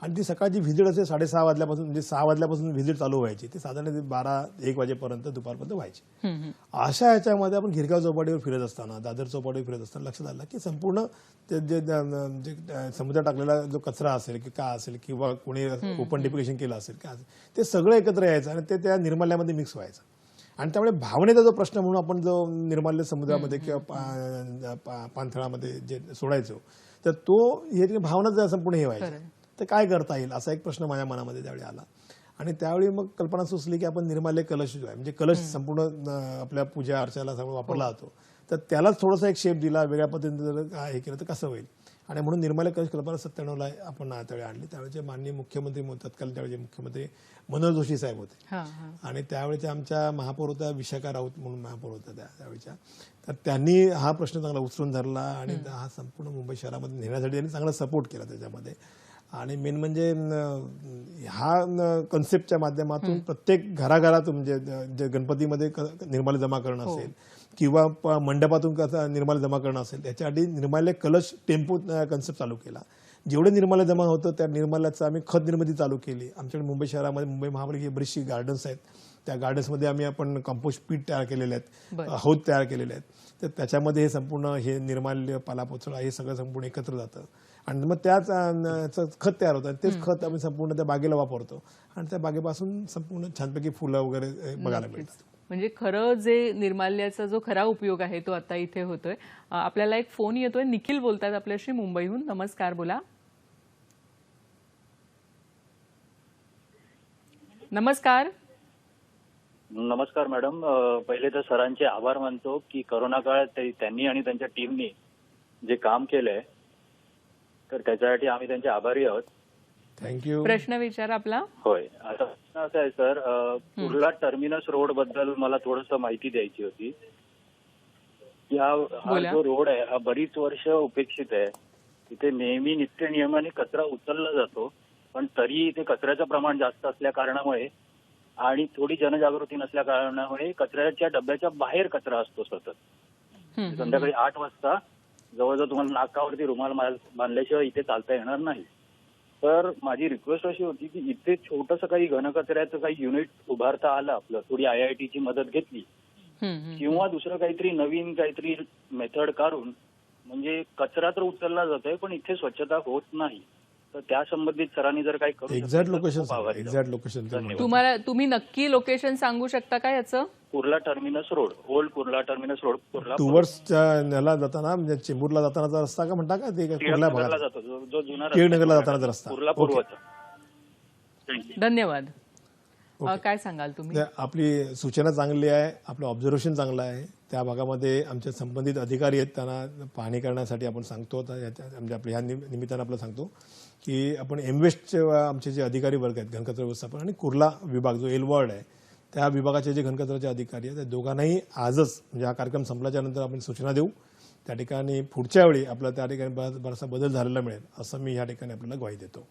आणि ती सकाळची व्हिजिट असे 6:30 वाजल्यापासून म्हणजे 6 वाजल्यापासून व्हिजिट चालू व्हायची ती साधारण 12-1 वाजेपर्यंत दुपारपर्यंत व्हायची. अशा ह्याच्यामध्ये आपण गिरगाव चौपाटीवर फिरत असताना दादर चौपाटीवर फिरत असताना लक्षात आलं की संपूर्ण ते जे समुद्रात टाकलेला जो कचरा असेल की काय असेल किंवा कोणी ओपन डिफिकेशन केलं असेल काय असेल ते सगळं एकत्र यायचं आणि ते त्या निर्माल्यामध्ये मिक्स व्हायचं. आणि त्यामुळे भावनेचा जो प्रश्न म्हणून आपण जो निर्माल्य समुद्रामध्ये किंवा पाणथळामध्ये जे सोडायचो तर तो हे भावना संपूर्ण हे व्हायचं. तर काय करता येईल असा एक प्रश्न माझ्या मनामध्ये त्यावेळी आला आणि त्यावेळी मग कल्पना सुचली की आपण निर्माल्य कलश जो आहे म्हणजे कलश संपूर्ण आपल्या पूजा अर्चाला सगळं वापरला जातो तर त्यालाच थोडासा एक शेप दिला वेगळ्या पद्धतीने जर हे केलं तर कसं होईल आणि म्हणून निर्माल्य कलश कल्पना 97ला आपण त्यावेळी आणली. त्यावेळेचे माननीय मुख्यमंत्री तत्काल त्यावेळेचे मुख्यमंत्री मनोहर जोशी साहेब होते आणि त्यावेळेच्या आमच्या महापौर होत्या विशाखा राऊत म्हणून महापौर होत्या त्यावेळेच्या. तर त्यांनी हा प्रश्न चांगला उचलून धरला आणि हा संपूर्ण मुंबई शहरामध्ये नेण्यासाठी त्यांनी चांगला सपोर्ट केला त्याच्यामध्ये. आणि मेन म्हणजे ह्या कन्सेप्टच्या माध्यमातून प्रत्येक घराघरात म्हणजे गणपतीमध्ये निर्माल्य जमा करणं असेल किंवा मंडपातून कसं निर्माल्य जमा करणं असेल त्याच्यासाठी निर्माल्य कलश टेम्पो कन्सेप्ट चालू केला. जेवढे निर्माल्य जमा होतं त्या निर्माल्याचं आम्ही खत निर्मिती चालू केली. आमच्याकडे मुंबई शहरामध्ये मुंबई महापालिकेची बरीचशी गार्डन्स आहेत त्या गार्डन्समध्ये आम्ही आपण कंपोस्ट पीट तयार केलेले आहेत हौद तयार केलेले आहेत तर त्याच्यामध्ये हे संपूर्ण हे निर्माल्य पालापोचळा हे सगळं संपूर्ण एकत्र जातं आणि मग त्याच खत तयार होतं तेच खत आम्ही संपूर्ण त्या बागेला वापरतो आणि त्या बागेपासून संपूर्ण छानपैकी फुलं वगैरे बघायला मिळतात. म्हणजे खरं जे निर्माल्याचा जो खरा उपयोग आहे तो आता इथे होतोय. आपल्याला एक फोन येतोय निखिल बोलतात आपल्याशी मुंबईहून. नमस्कार बोला. नमस्कार. नमस्कार मॅडम. पहिले तर सरांचे आभार मानतो की करोना काळात त्यांनी आणि त्यांच्या टीमनी जे काम केलंय तर त्याच्यासाठी आम्ही त्यांचे आभारी आहोत. थँक्यू. प्रश्न विचार आपला. होय. आता प्रश्न असा आहे सर कुर्ला टर्मिनस रोड बद्दल मला थोडंसं माहिती द्यायची होती. हा जो रोड आहे हा बरीच वर्ष उपेक्षित आहे. इथे नेहमी नित्य नियमाने कचरा उचलला जातो पण तरी इथे कचऱ्याचं प्रमाण जास्त असल्या कारणामुळे आणि थोडी जनजागृती नसल्या कारणामुळे कचऱ्याच्या डब्याच्या बाहेर कचरा असतो सतत. संध्याकाळी 8 वाजता जवळजवळ तुम्हाला नाकावरती रुमाल बांधल्याशिवाय इथे चालता येणार नाही. तर माझी रिक्वेस्ट अशी होती की इथे छोटंसं काही घनकचऱ्याचं काही युनिट उभारता आलं आपलं थोडी IITची मदत घेतली किंवा दुसरं काहीतरी नवीन काहीतरी मेथड काढून म्हणजे कचरा तर उचलला जातोय पण इथे स्वच्छता होत नाही. तर त्या संबंधित सरांनी जर काही करू एक्झॅक्ट लोकेशन तुम्ही नक्की लोकेशन सांगू शकता का याचं? Kurla terminus road old Kurla terminus road Kurla टुवर्ड्सला जाताना म्हणजे चेंबूरला जातानाचा रस्ता का म्हणता का ते कुर्ला भागाला जातो जो जुना टिळकनगरला जातानाचा रस्ता कुर्ला पूर्वचा. धन्यवाद. काय सांगाल तुम्ही? आपली सूचना चांगली आहे आपलं ऑब्झर्वेशन चांगलं आहे. त्या भागामध्ये आमचे संबंधित अधिकारी आहेत त्यांना पाहणी करण्यासाठी आपण सांगतो म्हणजे आपल्या ह्या निमित्तानं आपलं सांगतो की आपण एमवेस्टचे आमचे जे अधिकारी वर्ग आहेत घनकचरा व्यवस्थापन आणि कुर्ला विभाग जो एलवॉर्ड आहे त्या विभागाचे जे घनकचऱ्याचे अधिकारी आहेत त्या दोघांनाही आजच म्हणजे हा कार्यक्रम संपल्याच्या नंतर आपण सूचना देऊ. त्या ठिकाणी पुढच्या वेळी आपला त्या ठिकाणी बराचसा बदल झालेला मिळेल असं मी या ठिकाणी आपल्याला ग्वाही देतो.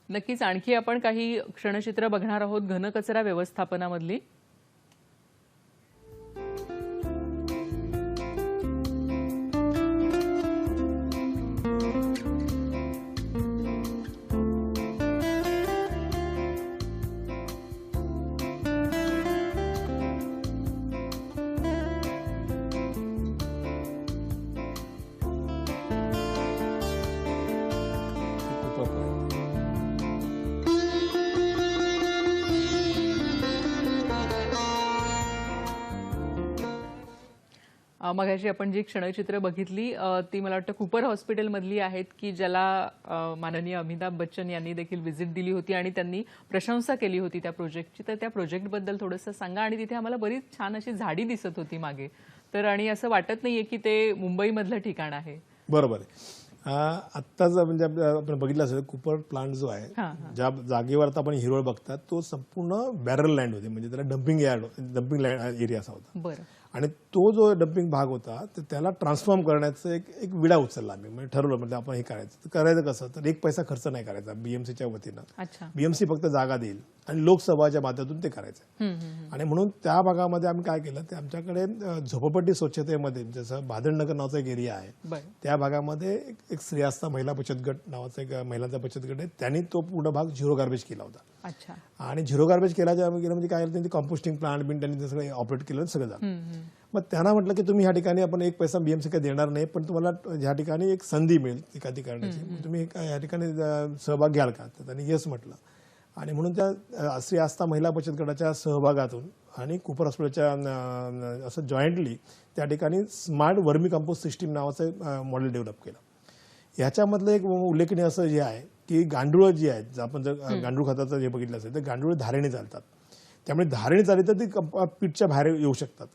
नक्कीच आणखी आपण काही क्षणचित्र बघणार आहोत घनकचरा व्यवस्थापनामधली. मगाशी आपण जी क्षणचित्र बघितली ती मला वाटतं कूपर हॉस्पिटलमधली आहेत की ज्याला माननीय अमिताभ बच्चन यांनी देखील व्हिजिट दिली होती आणि त्यांनी प्रशंसा केली होती त्या प्रोजेक्टची. तर त्या प्रोजेक्टबद्दल थोडंसं सांगा. आणि तिथे आम्हाला बरीच छान अशी झाडी दिसत होती मागे तर आणि असं वाटत नाहीये की ते मुंबईमधलं ठिकाण आहे. बरोबर आहे. आत्ताच म्हणजे आपण बघितलं असेल कूपर प्लांट जो आहे ज्या जागेवर आपण हिरवळ बघतात तो संपूर्ण बॅरल लँड होती म्हणजे त्याला डम्पिंग लँड एरिया असा होता. आणि तो जो डम्पिंग भाग होता तर त्याला ट्रान्सफॉर्म करण्याचं एक विडा उचलला आम्ही. म्हणजे ठरवलं, म्हणजे आपण हे करायचं. तर करायचं कसं, तर एक पैसा खर्च नाही करायचा बीएमसीच्या वतीनं. अच्छा. बीएमसी फक्त जागा देईल आणि लोकसभाच्या माध्यमातून ते करायचं. आणि म्हणून त्या भागामध्ये आम्ही काय केलं, ते आमच्याकडे झोपडपट्टी स्वच्छतेमध्ये जसं भादरनगर नावाचा एक एरिया आहे, बरं. त्या भागामध्ये एक श्रेयास्ता महिला बचत गट नावाचा एक महिलांचा बचत गट आहे. त्यांनी तो पूर्ण भाग झिरो गार्बेज केला होता. अच्छा. आणि झिरो गार्बेज केलं म्हणजे काय, त्यांची कंपोस्टिंग प्लांट बिन त्यांनी सगळं ऑपरेट केलं, सगळं झालं. मग त्यांना म्हटलं की तुम्ही ह्या ठिकाणी आपण एक पैसा बीएमसी काय देणार नाही, पण तुम्हाला ह्या ठिकाणी एक संधी मिळेल एखादी करण्याची, तुम्ही ह्या ठिकाणी सहभाग घ्याल का. तर त्यांनी येस म्हटलं. आणि म्हणून त्या श्री आस्था महिला बचत गटाच्या सहभागातून आणि कुपर हॉस्पिटलच्या असं जॉईंटली त्या ठिकाणी स्मार्ट वर्मी कंपोस्ट सिस्टीम नावाचं मॉडेल डेव्हलप केलं. ह्याच्यामधलं एक उल्लेखनीय असं जे आहे की गांडूळ जी आहेत, आपण जर गांडूळ खताचं जे बघितलं असेल तर गांडूळ धारेने चालतात. त्यामुळे धारेने चालली तर ती पीठच्या बाहेर येऊ शकतात.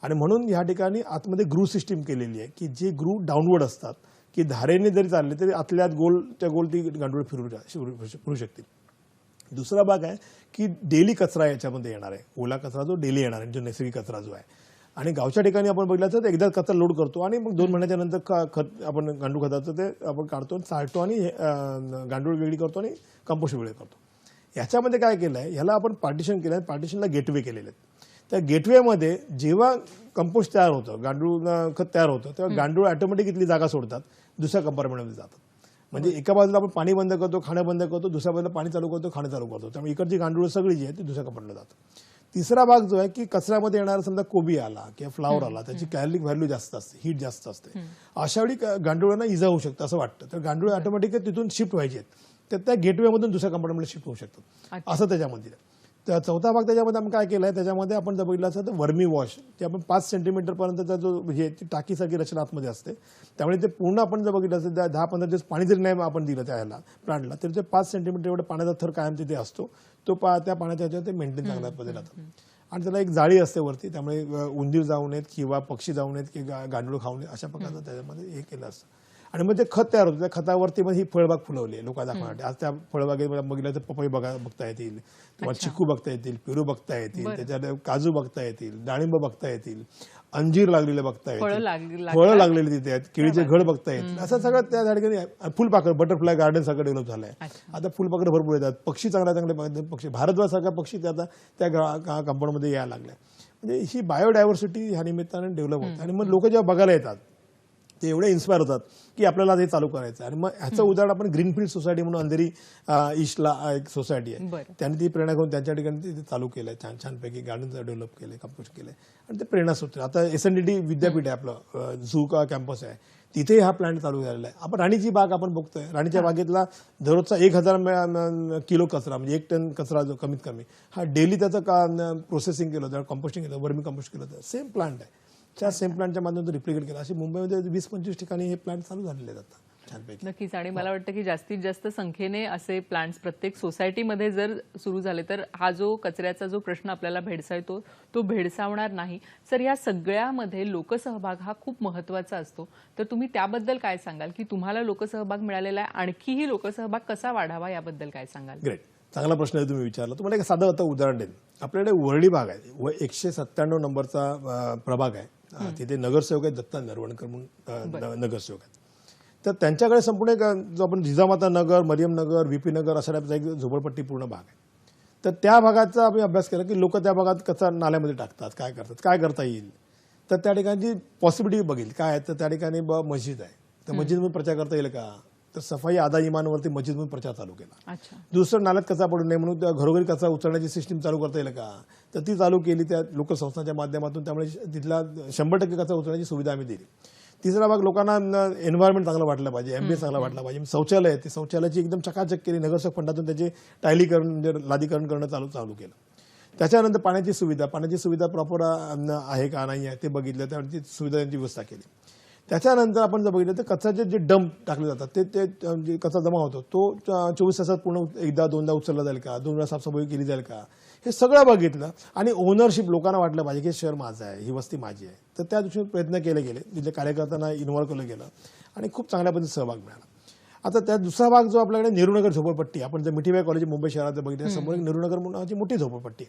आणि म्हणून ह्या ठिकाणी आतमध्ये ग्रू सिस्टीम केलेली आहे की जे ग्रू डाऊनवर्ड असतात, की धारेने जरी चालले तरी आतल्यात गोलच्या गोल ती गांडूळ फिरू शकतील. दुसरा भाग आहे की डेली कचरा याच्यामध्ये येणार आहे. ओला कचरा जो डेली येणार आहे, जो नैसर्गिक कचरा जो आहे. आणि गावच्या ठिकाणी आपण बघितलं तर एकदा कचरा लोड करतो आणि मग 2 महिन्याच्या नंतर खत आपण गांडूळ खताचं ते आपण काढतो, चाळतो आणि गांडूळ वेगळी करतो आणि कंपोस्ट वेगळी करतो. याच्यामध्ये काय केलं आहे, ह्याला आपण पार्टिशन केलं आहे. पार्टिशनला गेटवे केलेले आहेत. त्या गेटवेमध्ये जेव्हा कंपोस्ट तयार होतं, गांडूळ खत तयार होतं, तेव्हा गांडूळ ऑटोमॅटिक इथली जागा सोडतात, दुसऱ्या कंपार्टमेंटमध्ये जातात. म्हणजे एका बाजूला आपण पाणी बंद करतो, खाणं बंद करतो, दुसऱ्या बाजूला पाणी चालू करतो, खाणं चालू करतो. त्यामुळे इकडची गांडूळ सगळी जी आहे ती दुसऱ्या कंपार्टमेंटला जातात. तिसरा भाग जो आहे की कचऱ्यामध्ये येणारा समजा कोबी आला किंवा फ्लावर आला, त्याची कॅलरिक व्हॅल्यू जास्त असते, हीट जास्त असते. अशा वेळी गांडुळांना इजा होऊ शकतं असं वाटतं. तर गांडूळ ऑटोमॅटिक तिथून शिफ्ट व्हायचे आहेत, तर त्या गेटवेमधून दुसऱ्या कंपार्टमेंटला शिफ्ट होऊ शकतात, असं त्याच्यामध्ये. तर चौथा भाग त्याच्यामध्ये आपण काय केलं आहे, त्याच्यामध्ये आपण जर बघितलं असं तर वर्मी वॉश, ते आपण 5 सेंटीमीटरपर्यंतचा जो हे टाकीसारखी रचना आतमध्ये असते. त्यामुळे ते पूर्ण आपण जर बघितलं असेल तर 10-15 दिवस पाणी जरी नाही आपण दिलं त्या ह्याला प्लांटला, तरी ते 5 सेंटीमीटर एवढा पाण्याचा थर कायम तिथे असतो. तो त्या पाण्याच्या ह्याच्यावर ते मेंटेन चांगल्या पद्धतीने राहतं. आणि त्याला एक जाळी असते वरती, त्यामुळे उंदीर जाऊ नयेत किंवा पक्षी जाऊ नयेत किंवा गांडूळ खाऊ नये, अशा प्रकारचं त्याच्यामध्ये हे केलं असतं. आणि मग ते खत तयार होतं. त्या खतावरती मग ही फळबाग फुलवली आहे लोकांना दाखवण्यासाठी. आज त्या फळबागेमध्ये बघितलं तर पपई बघता येतील, तुम्हाला चिकू बघता येतील, पेरू बघता येतील, त्याच्यात काजू बघता येतील, डाळिंब बघता येतील, अंजीर लागलेले बघता येतील, फळं लागलेली तिथे आहेत, केळीचे घड बघता येतील. असं सगळं त्या ठिकाणी फुलपाखरं, बटरफ्लाय गार्डन सगळं डेव्हलप झालं आहे. आता फुलपाखरं भरपूर येतात, पक्षी चांगले पक्षी, भारद्वाज सारखा पक्षी आता त्या कंपाऊंडमध्ये यायला लागले. म्हणजे ही बायोडायव्हर्सिटी ह्या निमित्ताने डेव्हलप होते. आणि मग लोक जेव्हा बघायला येतात ते एवढे इन्स्पायर होतात की आपल्याला हे चालू करायचं. आणि मग ह्याचं उदाहरण आपण ग्रीनफील्ड सोसायटी म्हणून अंधेरी ईस्टला एक सोसायटी आहे, त्यांनी ती प्रेरणा घेऊन त्यांच्या ठिकाणी ते चालू केलंय, छानपैकी गार्डन डेव्हलप केलंय, कंपोस्ट केलंय आणि ते प्रेरणा होते. आता SNDT विद्यापीठ आहे आपलं, झू का कॅम्पस आहे, तिथे हा प्लांट चालू झालेला आहे. आपण राणीची बाग आपण बघतोय, राणीच्या बागेतला दररोजचा 1000 किलो कचरा, म्हणजे 1 टन कचरा जो कमीत कमी हा डेली त्याचं प्रोसेसिंग केलं होतं, कंपोस्टिंग केलं, वर्मी कंपोस्ट केलं होतं. सेम प्लांट आहे, त्या सेम प्लांटच्या माध्यमातून रिप्लिकेट केला. अशी मुंबईमध्ये 20-25 ठिकाणी हे प्लांट चालू झालेले आहेत छानपैकी. नक्कीच. आणि मला वाटतं की जास्तीत जास्त संख्येने असे प्लांट्स प्रत्येक सोसायटीमध्ये जर सुरू झाले तर हा जो कचऱ्याचा जो प्रश्न आपल्याला भेडसावतो तो भेडसावणार नाही. सर, या सगळ्यामध्ये लोकसहभाग हा खूप महत्त्वाचा असतो, तर तुम्ही त्याबद्दल काय सांगाल की तुम्हाला लोकसहभाग मिळालेला आहे, आणखीही लोकसहभाग कसा वाढावा याबद्दल काय सांगाल? ग्रेट, चांगला प्रश्न आहे तुम्ही विचारला. तुम्हाला एक साधं आता उदाहरण देईन. आपल्याकडे वरळी भाग आहे, 197 नंबरचा प्रभाग आहे, तिथे नगरसेवक आहेत दत्ता नरवणकर म्हणून नगरसेवक आहेत. तर त्यांच्याकडे संपूर्ण जो आपण जिजामाता नगर, मरियम नगर, VP नगर अशा टाईपचा एक झोपडपट्टी पूर्ण भाग आहे. तर त्या भागाचा आम्ही अभ्यास केला की लोक त्या भागात कचरा नाल्यामध्ये टाकतात, काय करतात, काय करता येईल. तर त्या ठिकाणी पॉसिबिलिटी बघितली काय आहे. तर त्या ठिकाणी मस्जिद आहे, तर मस्जिदमध्ये प्रचार करता येईल का. तर सफाई आधा इमानवरती मस्जिदमधून प्रचार चालू केला. दुसरं नाल्यात कचरा पडू नये म्हणून त्या घरोघरी कचरा उचलण्याची सिस्टीम चालू करता येईल का. तर ती चालू केली त्या लोकल संस्थांच्या माध्यमातून. त्यामुळे तिथला 100% कचरा उचलण्याची सुविधा आम्ही दिली. तिसरा भाग, लोकांना एन्व्हायरमेंट चांगलं वाटलं पाहिजे, एम्बियन्स चांगला वाटला पाहिजे. शौचालय आहे, ते शौचालयाची एकदम चकाचक केली, नगरसेवक फंडातून त्याचे टायलीकरण लादीकरण करणं चालू केलं. त्याच्यानंतर पाण्याची सुविधा प्रॉपर आहे का नाही आहे ते बघितलं, त्याची सुविधा त्यांची व्यवस्था केली. त्याच्यानंतर आपण जर बघितलं तर कचऱ्याचे जे डंप टाकले जातात ते जे कचरा जमा होतो तो 24 तासात पूर्ण 1-2दा उचलला जाईल का, 2 वेळा साफसफाई केली जाईल का, हे सगळं बघितलं. आणि ओनरशिप लोकांना वाटलं पाहिजे की शहर माझं आहे, ही वस्ती माझी आहे. तर त्या दृष्टीने प्रयत्न केले गेले, तिथल्या कार्यकर्त्यांना इन्व्हॉल्व्ह केलं गेलं आणि खूप चांगल्या पद्धतीने सहभाग मिळाला. आता त्या दुसरा भाग जो आपल्याकडे नेहरूनगर झोपडपट्टी, आपण जर मिठीबाई कॉलेज मुंबई शहरात बघितलं, समोर एक नेहरूनगर नावाची मोठी झोपडपट्टी.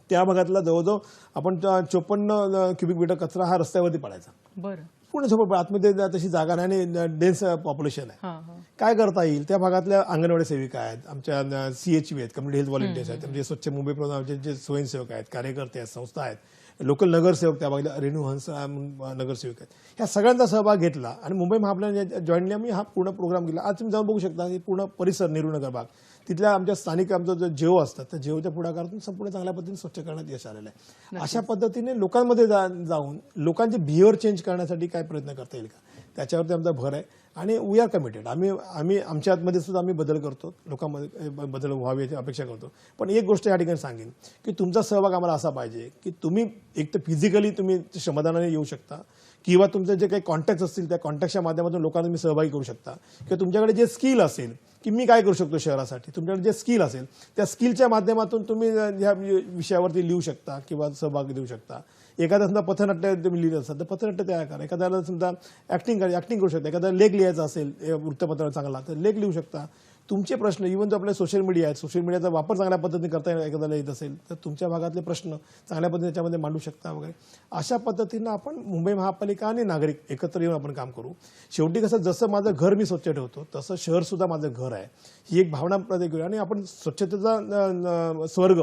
त्या भागातला जवळजवळ आपण 54 क्युबिक मीटर कचरा हा रस्त्यावरती पडायचा. बरं. पूर्ण झोपड आतमध्ये तशी जागा नाही आणि डेन्स पॉप्युलेशन आहे. हां, हां. काय करता येईल? त्या भागातल्या अंगणवाडी सेविका आहेत, आमच्या CHV आहेत, कम्युनिटी हेल्थ व्हॉलंटियर्स आहेत, म्हणजे स्वच्छ मुंबई आमचे जे स्वयंसेवक आहेत, कार्यकर्ते आहेत, संस्था आहेत, लोकल नगरसेवक त्या भागातल्या रेणू हंस नगरसेवक आहेत, ह्या सगळ्यांचा सहभाग घेतला आणि मुंबई महापालिकेने जॉईंटली आम्ही हा पूर्ण प्रोग्राम केला. आज तुम्ही जाऊन बघू शकता की पूर्ण परिसर नेहरूनगर भाग तिथल्या आमच्या स्थानिक आमचं जो जेओ असतात त्या जेओच्या पुढाकारातून संपूर्ण चांगल्या पद्धतीने स्वच्छ करण्यात यश आलेलं आहे. अशा पद्धतीने लोकांमध्ये जाऊन लोकांचे बिहेवियर चेंज करण्यासाठी काय प्रयत्न करता येईल का त्याच्यावरती आमचा भर आहे आणि वी आर कमिटेड. आम्ही आमच्या आतमध्ये सुद्धा आम्ही बदल करतो, लोकांमध्ये बदल व्हावे याची अपेक्षा करतो. पण एक गोष्ट या ठिकाणी सांगेन की तुमचा सहभाग आम्हाला असा पाहिजे की तुम्ही एक तर फिजिकली तुम्ही श्रमदानाने येऊ शकता किंवा तुमचे जे काही कॉन्टॅक्ट असतील त्या कॉन्टॅक्टच्या माध्यमातून लोकांना तुम्ही सहभागी करू शकता किंवा तुमच्याकडे जे स्किल असेल की मी काय करू शकतो शहरासाठी, तुमच्याकडे जे स्किल असेल त्या स्किलच्या माध्यमातून तुम्ही ह्या विषयावरती लिहू शकता किंवा सहभाग देऊ शकता. एखादा समजा पथनाट्य तुम्ही लिहित असाल तर पथनाट्य तयार करा, एखाद्याला समजा ऍक्टिंग करू शकता, एखाद्याला लेख लिहायचा असेल वृत्तपत्र चांगला तर लेख लिहू शकता. तुमचे प्रश्न इव्हन जो आपले सोशल मीडिया आहे, सोशल मीडियाचा वापर चांगल्या पद्धतीने करता एखाद्याला येत असेल तर तुमच्या भागातले प्रश्न चांगल्या पद्धतीने त्याच्यामध्ये मांडू शकता वगैरे. अशा पद्धतीनं आपण मुंबई महापालिका आणि नागरिक एकत्र येऊन आपण काम करू. शेवटी कसं जसं माझं घर मी स्वच्छ ठेवतो तसं शहर सुद्धा माझं घर आहे ही एक भावना प्रत्येक करूया आणि आपण स्वच्छतेचा स्वर्ग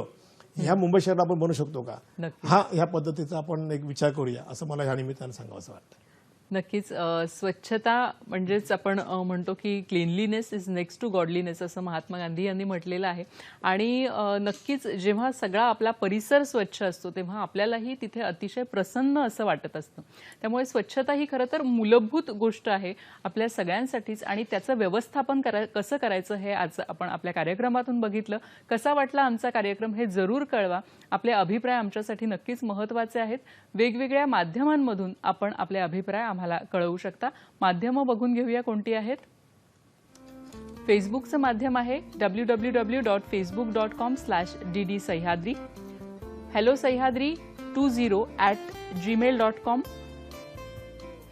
ह्या मुंबई शहराला आपण बनवू शकतो का नक्की. ह्या पद्धतीचा आपण एक विचार करूया असं मला ह्या निमित्तानं सांगावं असं वाटतं. नक्कीच. स्वच्छता म्हणजेच आपण म्हणतो की cleanliness is next to godliness असं महात्मा गांधी यांनी म्हटलेलं आहे. आणि नक्कीच जेव्हा सगळा आपला परिसर स्वच्छ असतो तेव्हा आपल्यालाही तिथे अतिशय प्रसन्न असं वाटत असतं. त्यामुळे स्वच्छता ही खरं तर मूलभूत गोष्ट आहे आपल्या सगळ्यांसाठीच आणि त्याचं व्यवस्थापन कसं करायचं हे आज आपण आपल्या कार्यक्रमातून बघितलं. कसा वाटला आमचा कार्यक्रम हे जरूर कळवा. आपले अभिप्राय आमच्यासाठी नक्कीच महत्त्वाचे आहेत. वेगवेगळ्या माध्यमांमधून आपण आपले अभिप्राय आम्हाला कळवू शकता. माध्यमं बघून घेऊया कोणती आहेत. फेसबुकचं माध्यम आहे www.facebook.com/dd Sahyadri. Hello Sahyadri 20@gmail.com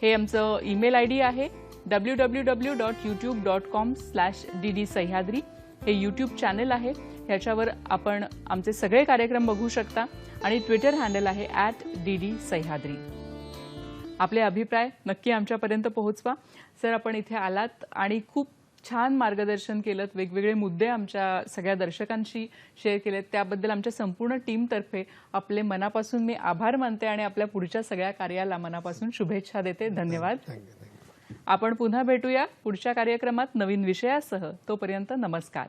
हे आमचं ईमेल ID आहे. www.youtube.com/dd सह्याद्री हे यूट्यूब चॅनल आहे. ह्याच्यावर आपण आमचे सगळे कार्यक्रम बघू शकता आणि ट्विटर हँडल आहे @dd सह्याद्री. आपले अभिप्राय नक्की आमच्यापर्यंत पोहोचवा. सर आपण इथे आलात आणि खूप छान मार्गदर्शन केलं, वेगवेगळे मुद्दे आमच्या सगळ्या दर्शकांशी शेअर केलेत, त्याबद्दल आमच्या संपूर्ण टीमतर्फे आपले मनापासून मी आभार मानते आणि आपल्या पुढच्या सगळ्या कार्याला मनापासून शुभेच्छा देते. धन्यवाद. आपण पुन्हा भेटूया पुढच्या कार्यक्रमात नवीन विषयासह. तोपर्यंत नमस्कार.